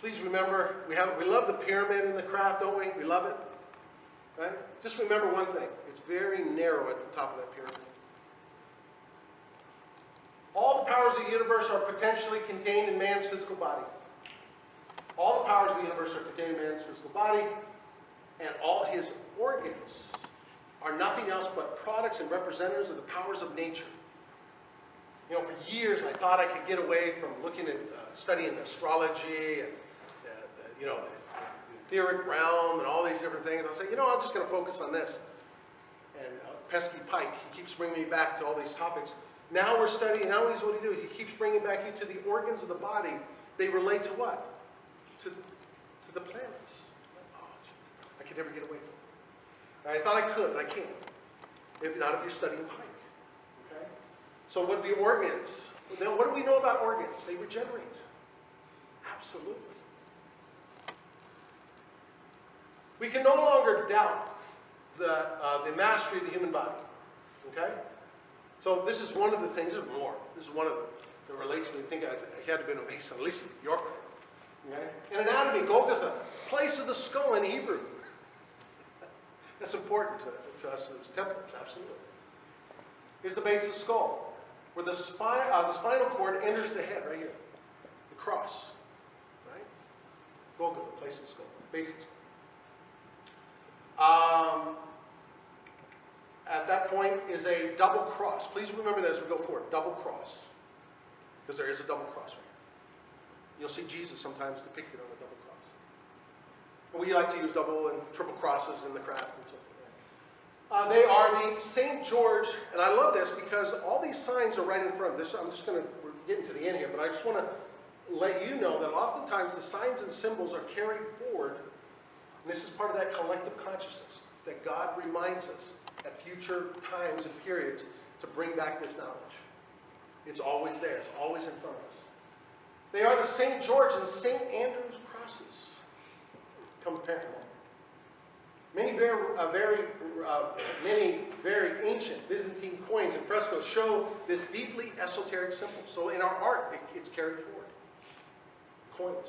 Please remember, we love the pyramid in the craft, don't we? We love it. Right? Just remember one thing. It's very narrow at the top of that pyramid. All the powers of the universe are potentially contained in man's physical body. All the powers of the universe are contained in man's physical body, and all his organs are nothing else but products and representatives of the powers of nature. You know, for years I thought I could get away from looking at studying astrology and the etheric realm and all these different things. I'll say, I'm just going to focus on this. And pesky Pike, he keeps bringing me back to all these topics. Now we're studying, now he's what he do. He keeps bringing back you to the organs of the body. They relate to what? To the planets. Oh, geez. I could never get away from it. I thought I could, but I can't. If not, if you're studying Pike. Okay? So what are the organs? Now, what do we know about organs? They regenerate. Absolutely. We can no longer doubt the mastery of the human body. Okay? So this is one of the things, there's more. This is one of them that relates to me. I think I had to be a Mason, at least in York. Okay? In anatomy, Golgotha, place of the skull in Hebrew. That's important to us as Templars, absolutely. Here's the base of the skull, where the spinal cord enters the head, right here. The cross, right? Golgotha, place of the skull, base of the skull. At that point is a double cross. Please remember that as we go forward. Double cross. Because there is a double cross right here. You'll see Jesus sometimes depicted on a double cross. And we like to use double and triple crosses in the craft and so forth. They are the St. George, and I love this because all these signs are right in front of this. We're getting to the end here, but I just want to let you know that oftentimes the signs and symbols are carried forward. And this is part of that collective consciousness that God reminds us at future times and periods to bring back this knowledge. It's always there. It's always in front of us. They are the St. George and St. Andrew's crosses. Compare many very ancient Byzantine coins and frescoes show this deeply esoteric symbol. So in our art, it's carried forward. Coins.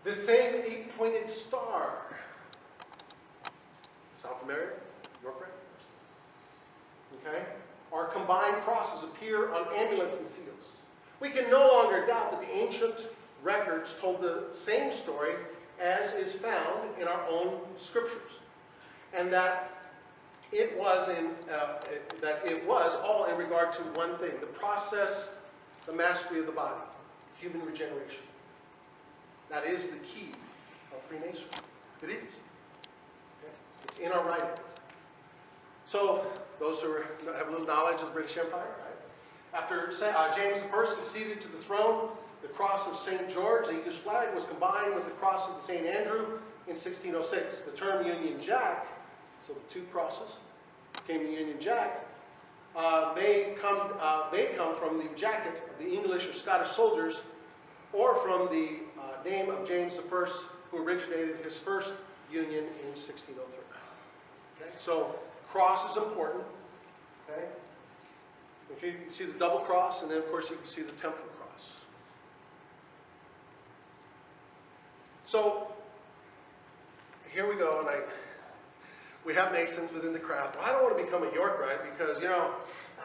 The same 8-pointed star. Sound familiar? York ring? Okay? Our combined crosses appear on amulets and seals. We can no longer doubt that the ancient records told the same story as is found in our own scriptures, and that it was all in regard to one thing: the process, the mastery of the body, human regeneration. That is the key of Freemasonry. It is. Okay? It's in our writings. So, those who have a little knowledge of the British Empire, right? After James I succeeded to the throne, the cross of St. George, the English flag, was combined with the cross of the St. Andrew in 1606. The term Union Jack, so the two crosses, became the Union Jack. They come from the jacket of the English or Scottish soldiers, or from the name of James I, who originated his first union in 1603. Okay? So cross is important. Okay? Okay, you can see the double cross, and then of course you can see the temple cross. So here we go, and we have Masons within the craft. Well, I don't want to become a Yorkite because, you know,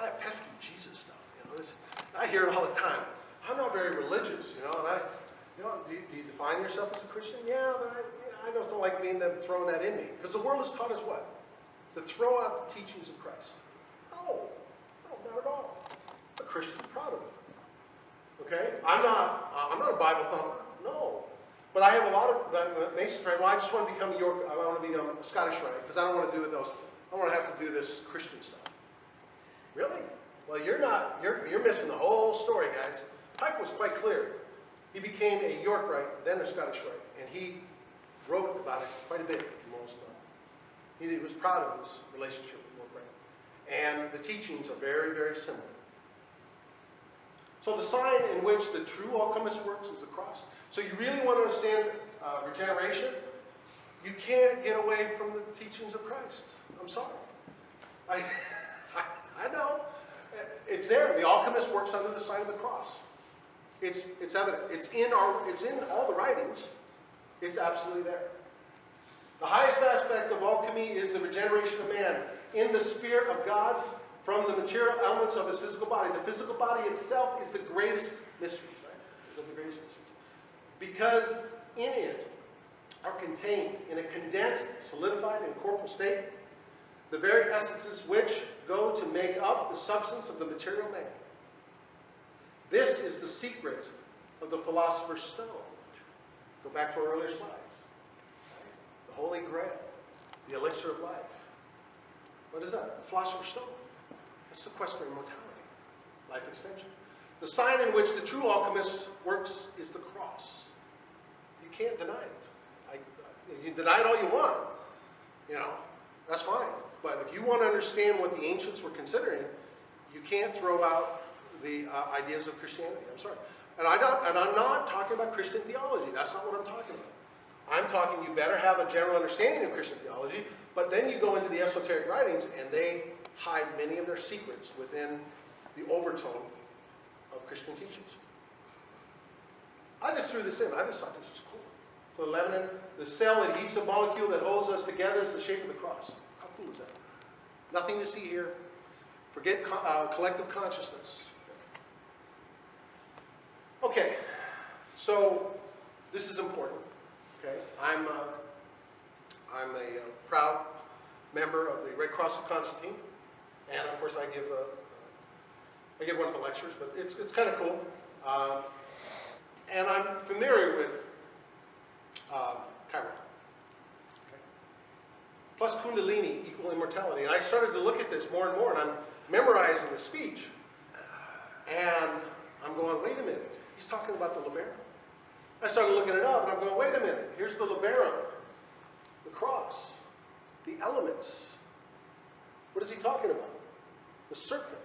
that pesky Jesus stuff. You know, I hear it all the time. I'm not very religious, you know, and do you define yourself as a Christian? Yeah, but I don't like being them throwing that in me. Because the world has taught us what? To throw out the teachings of Christ. No, not at all. I'm a Christian, I'm proud of it. Okay? I'm not a Bible thumper. No. But I have a lot of Mason friends. Well, I just want to become I want to become a Scottish Rite because I don't want to do with those. I want to have to do this Christian stuff. Really? Well, you're missing the whole story, guys. Pike was quite clear. He became a York Rite, then a Scottish Rite, and he wrote about it quite a bit in most of it. He was proud of his relationship with York Rite. And the teachings are very, very similar. So the sign in which the true alchemist works is the cross. So you really want to understand regeneration? You can't get away from the teachings of Christ. I'm sorry. I know. It's there. The alchemist works under the sign of the cross. It's evident. It's in all the writings. It's absolutely there. The highest aspect of alchemy is the regeneration of man in the Spirit of God from the material elements of his physical body. The physical body itself is the greatest mystery, right? It's the greatest mystery. Because in it are contained in a condensed, solidified, and corporal state the very essences which go to make up the substance of the material man. This is the secret of the philosopher's stone. Go back to our earlier slides. The Holy Grail, the elixir of life. What is that? The philosopher's stone. That's the quest for immortality, life extension. The sign in which the true alchemist works is the cross. You can't deny it. You can deny it all you want. You know, that's fine. But if you want to understand what the ancients were considering, you can't throw out the ideas of Christianity. I'm sorry. And I'm not talking about Christian theology. That's not what I'm talking about. I'm talking you better have a general understanding of Christian theology, but then you go into the esoteric writings and they hide many of their secrets within the overtone of Christian teachings. I just threw this in. I just thought this was cool. So lebanon, the cell adhesive molecule that holds us together is the shape of the cross. How cool is that? Nothing to see here. Forget collective consciousness. Okay, so this is important. Okay, I'm a proud member of the Red Cross of Constantine, and of course I give one of the lectures, but it's kind of cool. And I'm familiar with chiron. Okay. Plus Kundalini equal immortality. And I started to look at this more and more, and I'm memorizing the speech. And I'm going, wait a minute. He's talking about the Labarum. I started looking it up, and I'm going, wait a minute. Here's the Labarum, the cross, the elements. What is he talking about? The serpent.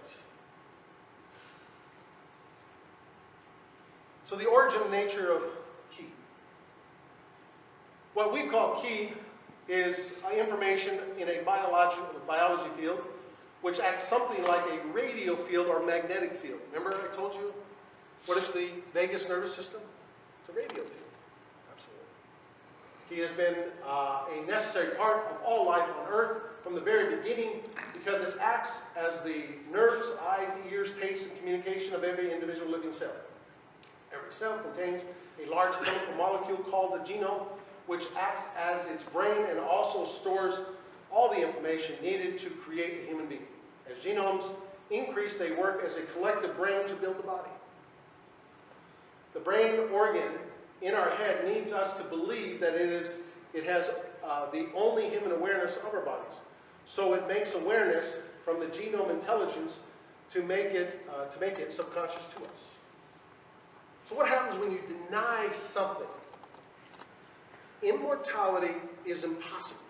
So the origin and nature of Ki. What we call Ki is information in a biology field which acts something like a radio field or magnetic field. Remember I told you? What is the vagus nervous system? It's a radio field. Absolutely. Ki has been a necessary part of all life on Earth from the very beginning because it acts as the nerves, eyes, ears, taste, and communication of every individual living cell. Every cell contains a large chemical molecule called the genome, which acts as its brain and also stores all the information needed to create a human being. As genomes increase, they work as a collective brain to build the body. The brain organ in our head needs us to believe that it has the only human awareness of our bodies. So it makes awareness from the genome intelligence to make it subconscious to us. So what happens when you deny something? Immortality is impossible.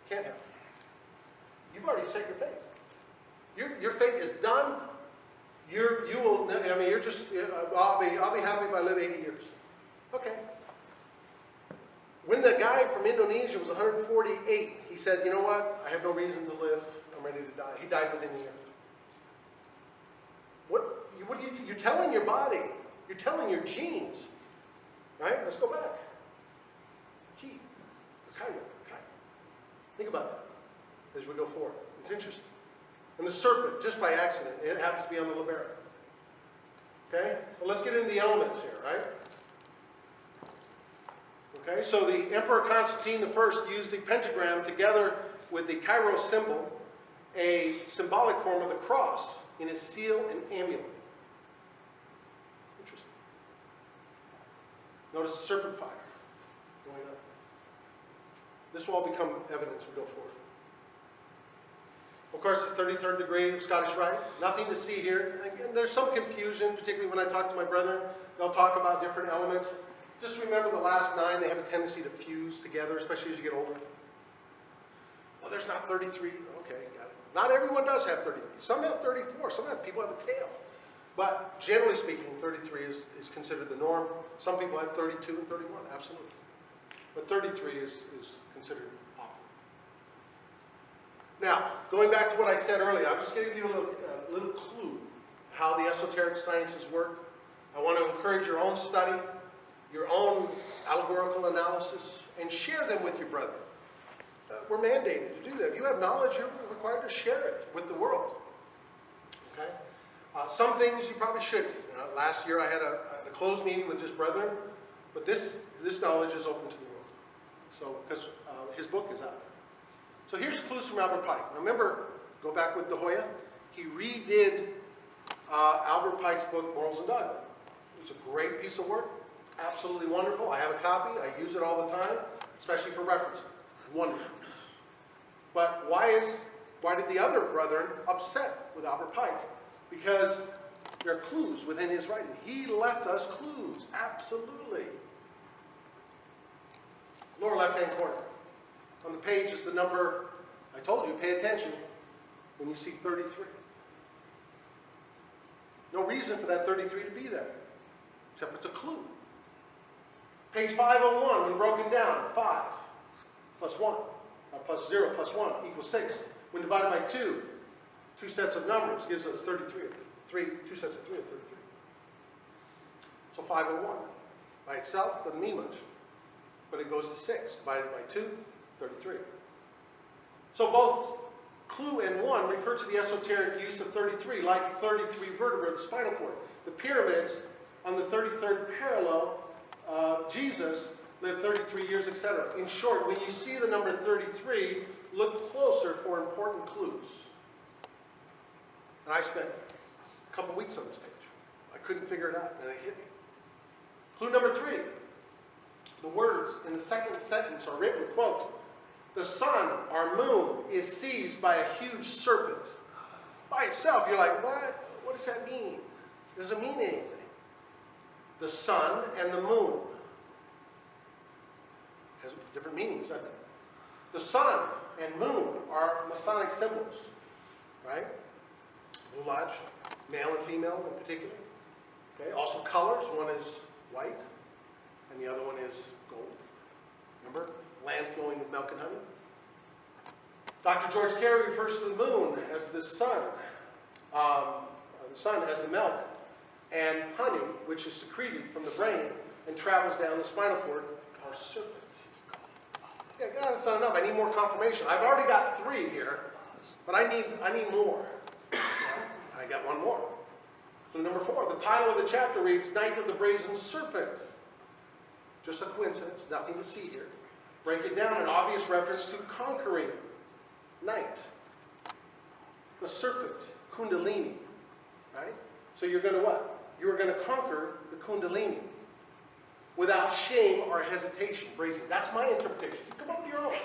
Can't happen. You've already set your faith. Your fate is done. You will. I mean, you're just. I'll be happy if I live 80 years. Okay. When the guy from Indonesia was 148, he said, "You know what? I have no reason to live. I'm ready to die." He died within a year. What are you're telling your body? You're telling your genes, right? Let's go back. Gee, Cairo. Think about that as we go forward. It's interesting. And the serpent, just by accident, it happens to be on the libera. Okay? Well, let's get into the elements here, right? Okay, so the Emperor Constantine I used the pentagram together with the Cairo symbol, a symbolic form of the cross, in his seal and amulet. Interesting. Notice the serpent fire going up. This will all become evident as we go forward. Of course, the 33rd degree of Scottish Rite. Nothing to see here. Again, there's some confusion, particularly when I talk to my brethren. They'll talk about different elements. Just remember the last 9, they have a tendency to fuse together, especially as you get older. Well, there's not 33. Okay, got it. Not everyone does have 33. Some have 34. Some people have a tail. But generally speaking, 33 is considered the norm. Some people have 32 and 31, absolutely. But 33 is considered optimal. Now, going back to what I said earlier, I'm just going to give you a little clue how the esoteric sciences work. I want to encourage your own study, your own allegorical analysis, and share them with your brethren. We're mandated to do that. If you have knowledge, you're required to share it with the world. Okay? Some things you probably shouldn't. Last year I had a closed meeting with just brethren, but this knowledge is open to the world. So, because his book is out there. So here's clues from Albert Pike. Now remember, go back with De Hoya. He redid Albert Pike's book, Morals and Dogma. It's a great piece of work. It's absolutely wonderful. I have a copy. I use it all the time, especially for referencing. Wonderful. But why did the other brethren upset with Albert Pike? Because there are clues within his writing. He left us clues, absolutely. Lower left-hand corner. On the page is the number, I told you, pay attention when you see 33. No reason for that 33 to be there, except it's a clue. Page 501, when broken down, 5 plus 1, plus 0 plus 1 equals 6. When divided by 2 sets of numbers gives us 33. 2 sets of 3 are 33. So 501 by itself doesn't mean much, but it goes to 6. Divided by 2, 33. So both clue and 1 refer to the esoteric use of 33, like 33 vertebrae of the spinal cord. The pyramids on the 33rd parallel, Jesus lived 33 years, etc. In short, when you see the number 33, look closer for important clues. And I spent a couple weeks on this page. I couldn't figure it out, and it hit me. Clue number 3. The words in the second sentence are written, quote, "The sun, our moon, is seized by a huge serpent." By itself, you're like, what? What does that mean? It doesn't mean anything. The sun and the moon has different meanings, doesn't it? The sun and moon are Masonic symbols, right? Blue Lodge, male and female in particular. Okay, also colors. One is white, and the other one is gold. Remember? Land flowing with milk and honey. Dr. George Carey refers to the moon as the sun. The sun has the milk and honey, which is secreted from the brain and travels down the spinal cord, our serpent. Yeah, God, that's not enough. I need more confirmation. I've already got 3 here, but I need more. I got one more. So number 4, the title of the chapter reads, "Night of the Brazen Serpent." Just a coincidence, nothing to see here. Break it down, an obvious reference to conquering night. The serpent, Kundalini, right? So you're going to what? You're going to conquer the Kundalini without shame or hesitation. Brazen. That's my interpretation. You come up with your own.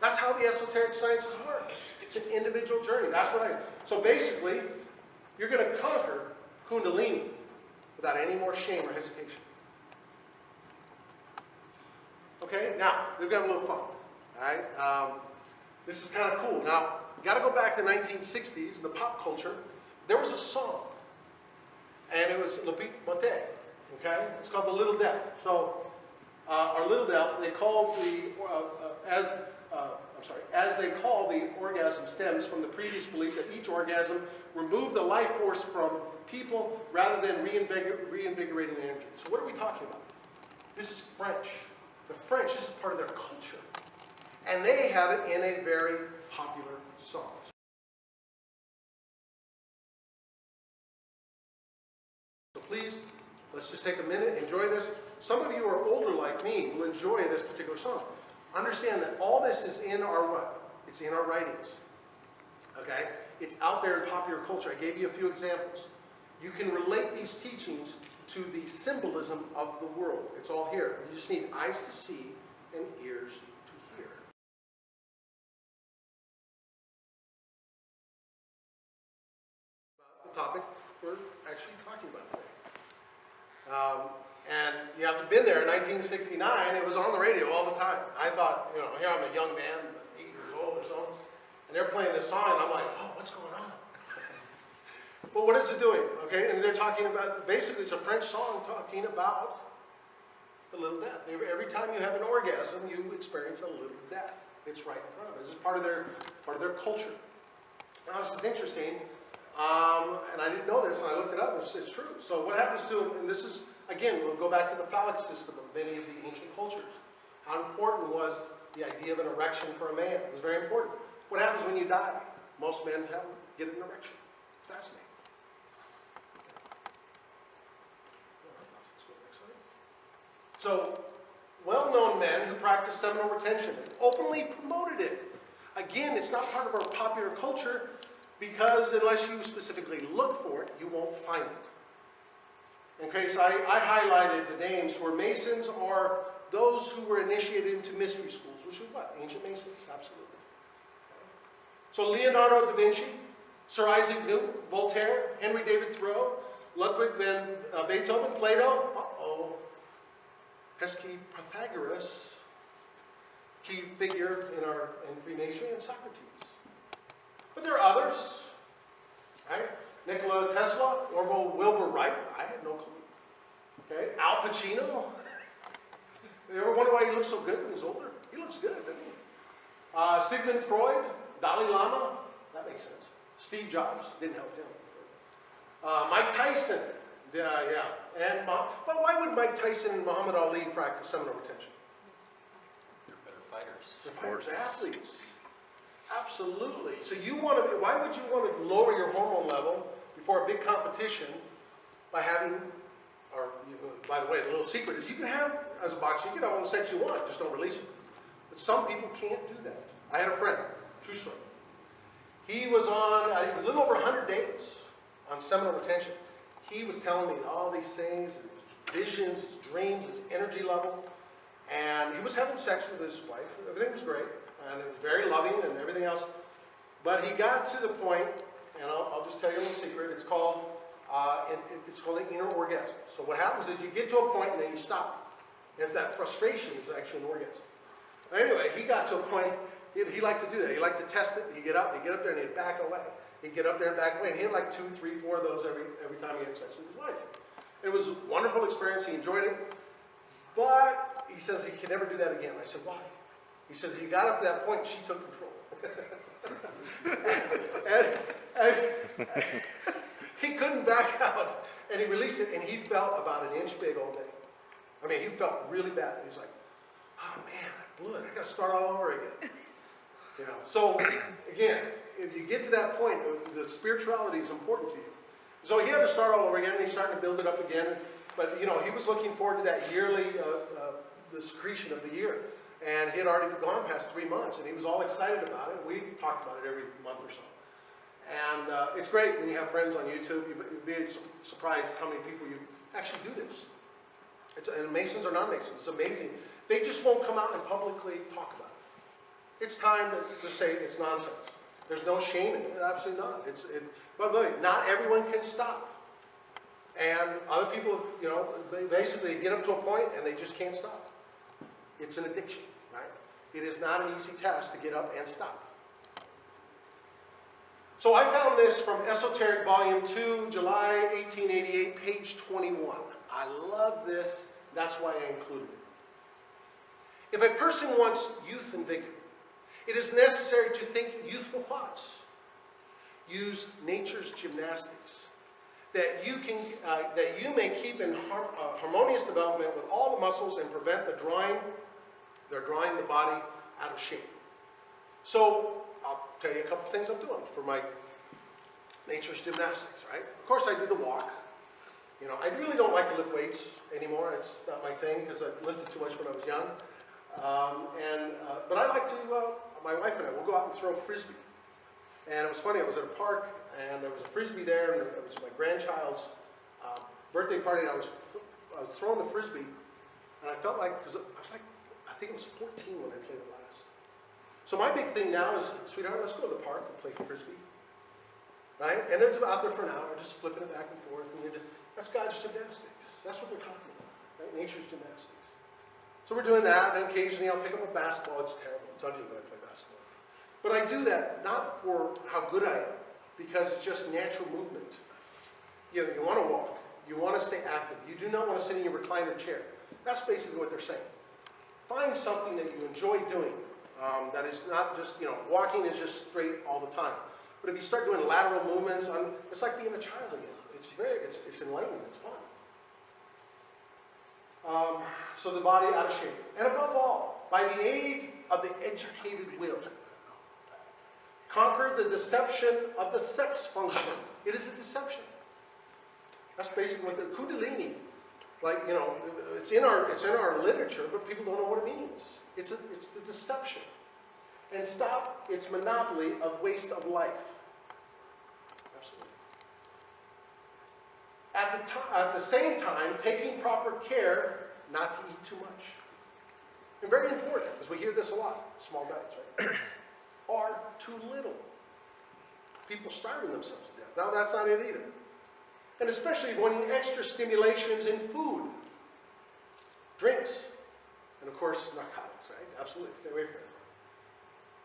That's how the esoteric sciences work. It's an individual journey. That's what so basically, you're going to conquer Kundalini without any more shame or hesitation. Okay, now, we've got a little fun. All right, this is kind of cool. Now, you got to go back to the 1960s, in the pop culture. There was a song, and it was Le Petit Matin. Okay, it's called The Little Death. So, our Little Death, they called as they call the orgasm stems from the previous belief that each orgasm removed the life force from people rather than reinvigorating energy. So what are we talking about? This is French. The French, this is part of their culture. And they have it in a very popular song. So please, let's just take a minute, enjoy this. Some of you who are older like me will enjoy this particular song. Understand that all this is in our what? It's in our writings. Okay? It's out there in popular culture. I gave you a few examples. You can relate these teachings to the symbolism of the world. It's all here. You just need eyes to see and ears to hear. The topic we're actually talking about today. And you have to have been there in 1969. It was on the radio all the time. I thought, here I'm a young man, 8 years old or so, and they're playing this song, and I'm like, oh, what's going on? But what is it doing? Okay, and they're talking about, basically it's a French song talking about the little death. Every time you have an orgasm, you experience a little death. It's right in front of us. This is part of their culture. Now this is interesting, and I didn't know this, and I looked it up. It's true. So what happens to, and this is, again, we'll go back to the phallic system of many of the ancient cultures. How important was the idea of an erection for a man? It was very important. What happens when you die? Most men get an erection. It's fascinating. So, well-known men who practiced seminal retention openly promoted it. Again, it's not part of our popular culture because unless you specifically look for it, you won't find it. Okay, so I highlighted the names who were Masons or those who were initiated into mystery schools, which was what? Ancient Masons, absolutely. So Leonardo da Vinci, Sir Isaac Newton, Voltaire, Henry David Thoreau, Ludwig van Beethoven, Plato, pesky Pythagoras, key figure in Freemasonry, and Socrates. But there are others, right? Nikola Tesla, Orville Wilbur Wright, I had no clue. Okay, Al Pacino. You ever wonder why he looks so good when he's older? He looks good, doesn't he? Sigmund Freud, Dalai Lama, that makes sense. Steve Jobs, didn't help him. Mike Tyson, yeah. But why would Mike Tyson and Muhammad Ali practice seminal retention? They're better fighters. They're fighters, athletes. Absolutely. So why would you want to lower your hormone level before a big competition by having, by the way, the little secret is you can have, as a boxer, you can have all the sex you want, just don't release it. But some people can't do that. I had a friend, true story. He was on, a little over 100 days on seminal retention. He was telling me all these things, his visions, his dreams, his energy level. And he was having sex with his wife. Everything was great. And it was very loving and everything else. But he got to the point, and I'll just tell you a little secret, it's called an inner orgasm. So what happens is you get to a point and then you stop. And that frustration is actually an orgasm. Anyway, he got to a point, he liked to do that. He liked to test it. He'd get up there and he'd back away. He'd get up there and back away. And he had like 2, 3, 4 of those every time he had sex with his wife. It was a wonderful experience. He enjoyed it. But he says he can never do that again. I said, why? He says he got up to that point and she took control. and he couldn't back out. And he released it and he felt about an inch big all day. I mean, he felt really bad. He's like, oh man, I blew it. I got to start all over again. So again, if you get to that point, the spirituality is important to you. So he had to start all over again, and he's starting to build it up again. But he was looking forward to that yearly, the secretion of the year. And he had already gone past 3 months, and he was all excited about it. We talked about it every month or so. And it's great when you have friends on YouTube. You'd be surprised how many people you actually do this. And Masons or non-Masons, it's amazing. They just won't come out and publicly talk about it. It's time to say it's nonsense. There's no shame in it, absolutely not. But look, not everyone can stop. And other people, you know, they basically get up to a point and they just can't stop. It's an addiction, right? It is not an easy task to get up and stop. So I found this from Esoteric Volume 2, July 1888, page 21. I love this, that's why I included it. If a person wants youth and vigor, it is necessary to think youthful thoughts. Use nature's gymnastics, that you may keep in harmonious development with all the muscles and prevent the drawing the body out of shape. So I'll tell you a couple things I'm doing for my nature's gymnastics, right? Of course I do the walk. You know, I really don't like to lift weights anymore. It's not my thing because I lifted too much when I was young. But I like to, my wife and I, we'll go out and throw frisbee. And it was funny, I was at a park and there was a frisbee there and it was my grandchild's birthday party and I was throwing the frisbee and I felt like, because I was like, I think it was 14 when I played it last. So my big thing now is, sweetheart, let's go to the park and play frisbee. Right? And it's out there for an hour, just flipping it back and forth. And that's God's gymnastics. That's what we're talking about. Right? Nature's gymnastics. So we're doing that, and occasionally I'll pick up a basketball. It's terrible. It's ugly when I play basketball. But I do that not for how good I am, because it's just natural movement. You want to walk. You want to stay active. You do not want to sit in your recliner chair. That's basically what they're saying. Find something that you enjoy doing that is not just, walking is just straight all the time. But if you start doing lateral movements, it's like being a child again. It's enlightening, it's fun. So the body out of shape. And above all, by the aid of the educated will, conquer the deception of the sex function. It is a deception. That's basically what the Kundalini, it's in our literature, but people don't know what it means. It's the deception. And stop its monopoly of waste of life. Absolutely. At the same time, taking proper care not to eat too much. And very important, because we hear this a lot, small diets, right? Or too little. People starving themselves to death. Now that's not it either. And especially wanting extra stimulations in food, drinks, and of course narcotics, right? Absolutely, stay away from this.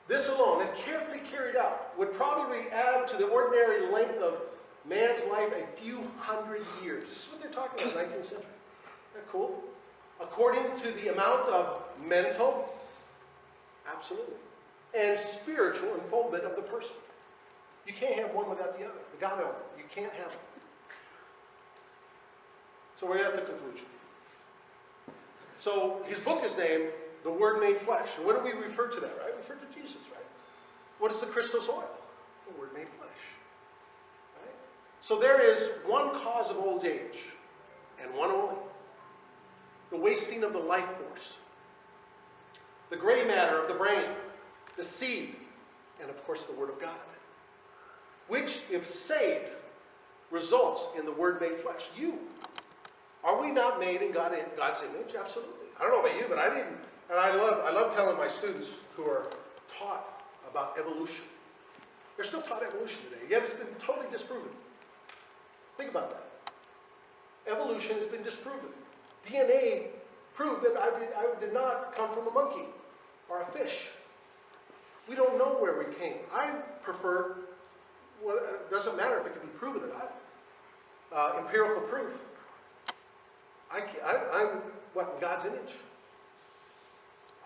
This alone, if carefully carried out, would probably add to the ordinary length of man's life a few hundred years. This is what they're talking about, 19th century. Isn't that cool? According to the amount of mental, absolutely, and spiritual unfoldment of the person. You can't have one without the other. The God element. You can't have them. So we're at the conclusion. So his book is named The Word Made Flesh. And what do we refer to that, right? We refer to Jesus, right? What is the Christos oil? The Word Made Flesh. Right? So there is one cause of old age, and one only. The wasting of the life force. The gray matter of the brain. The seed. And of course the Word of God. Which, if saved, results in the Word made flesh. You. Are we not made in God's image? Absolutely. I don't know about you, but I didn't. And I love telling my students who are taught about evolution. They're still taught evolution today, yet it's been totally disproven. Think about that. Evolution has been disproven. DNA proved that I did not come from a monkey or a fish. We don't know where we came. I prefer, well, it doesn't matter if it can be proven or not. Empirical proof. I'm what, in God's image?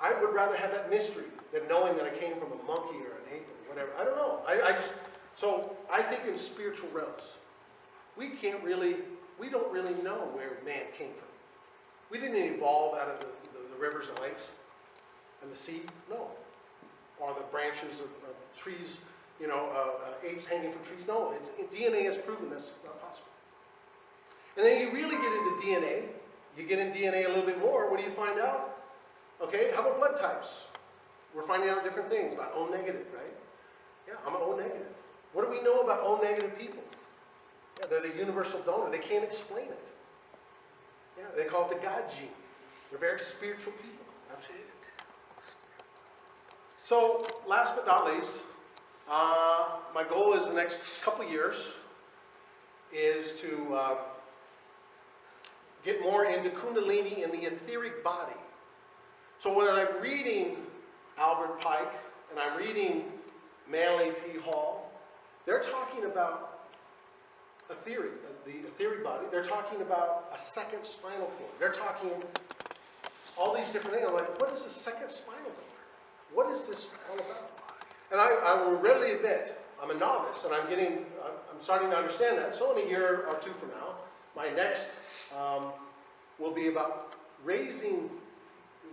I would rather have that mystery than knowing that I came from a monkey or an ape or whatever. I don't know. So I think in spiritual realms, we don't really know where man came from. We didn't evolve out of the rivers and lakes and the sea, no. Or the branches of trees, apes hanging from trees. No, DNA has proven that's not possible. And then you really get into DNA. You get in DNA a little bit more. What do you find out? Okay, how about blood types? We're finding out different things about O negative, right? Yeah, I'm an O negative. What do we know about O negative people? Yeah, they're the universal donor. They can't explain it. Yeah, they call it the God gene. They're very spiritual people. Absolutely. So, last but not least, My goal is the next couple years is to get more into Kundalini and the etheric body. So when I'm reading Albert Pike and I'm reading Manly P. Hall, they're talking about the etheric body. They're talking about a second spinal cord. They're talking all these different things. I'm like, what is a second spinal cord? What is this all about? And I will readily admit, I'm a novice, and I'm starting to understand that. So in a year or two from now, my next will be about raising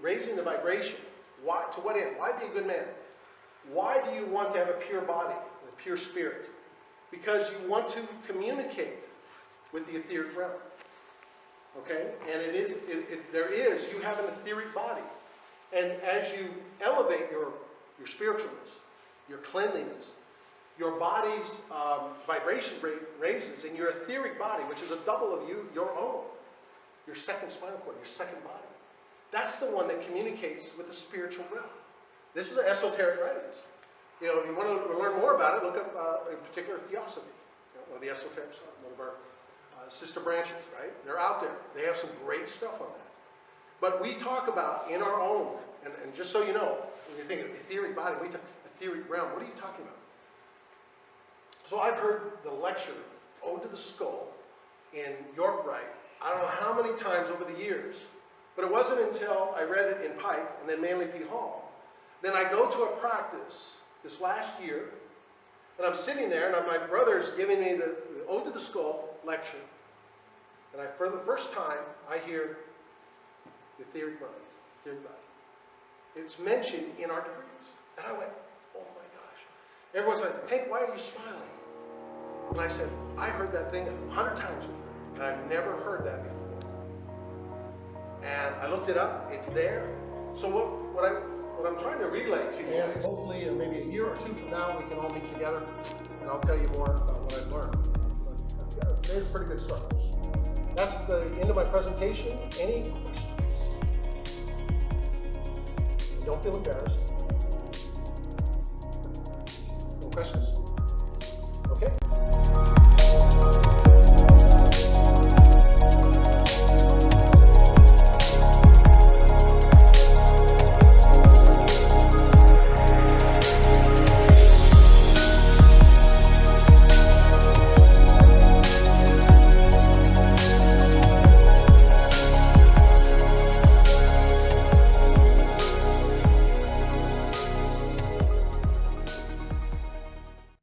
the vibration. Why? To what end? Why be a good man? Why do you want to have a pure body, a pure spirit? Because you want to communicate with the etheric realm. Okay? And you have an etheric body. And as you elevate your spiritualness, your cleanliness, your body's vibration rate raises, and your etheric body, which is a double of your own, your second spinal cord, your second body. That's the one that communicates with the spiritual realm. This is an esoteric writings. You know, if you want to learn more about it, look up in particular Theosophy, one of the esoteric stuff, one of our sister branches, right? They're out there. They have some great stuff on that. But we talk about in our own, and just so you know, when you think of etheric body, we talk etheric realm, what are you talking about? So I've heard the lecture, Ode to the Skull, in York Wright, I don't know how many times over the years, but it wasn't until I read it in Pike and then Manly P. Hall. Then I go to a practice this last year, and I'm sitting there, and my brother's giving me the Ode to the Skull lecture, and for the first time, I hear the etheric body. It's mentioned in our degrees. And I went, oh my gosh. Everyone's like, Hank, why are you smiling? And I said, I heard that thing 100 times before, and I've never heard that before. And I looked it up, it's there. So what I'm trying to relay to you, and hopefully maybe a year or two from now we can all meet together, and I'll tell you more about what I've learned. But today's a pretty good start. That's the end of my presentation. Any questions? Don't feel embarrassed. No questions?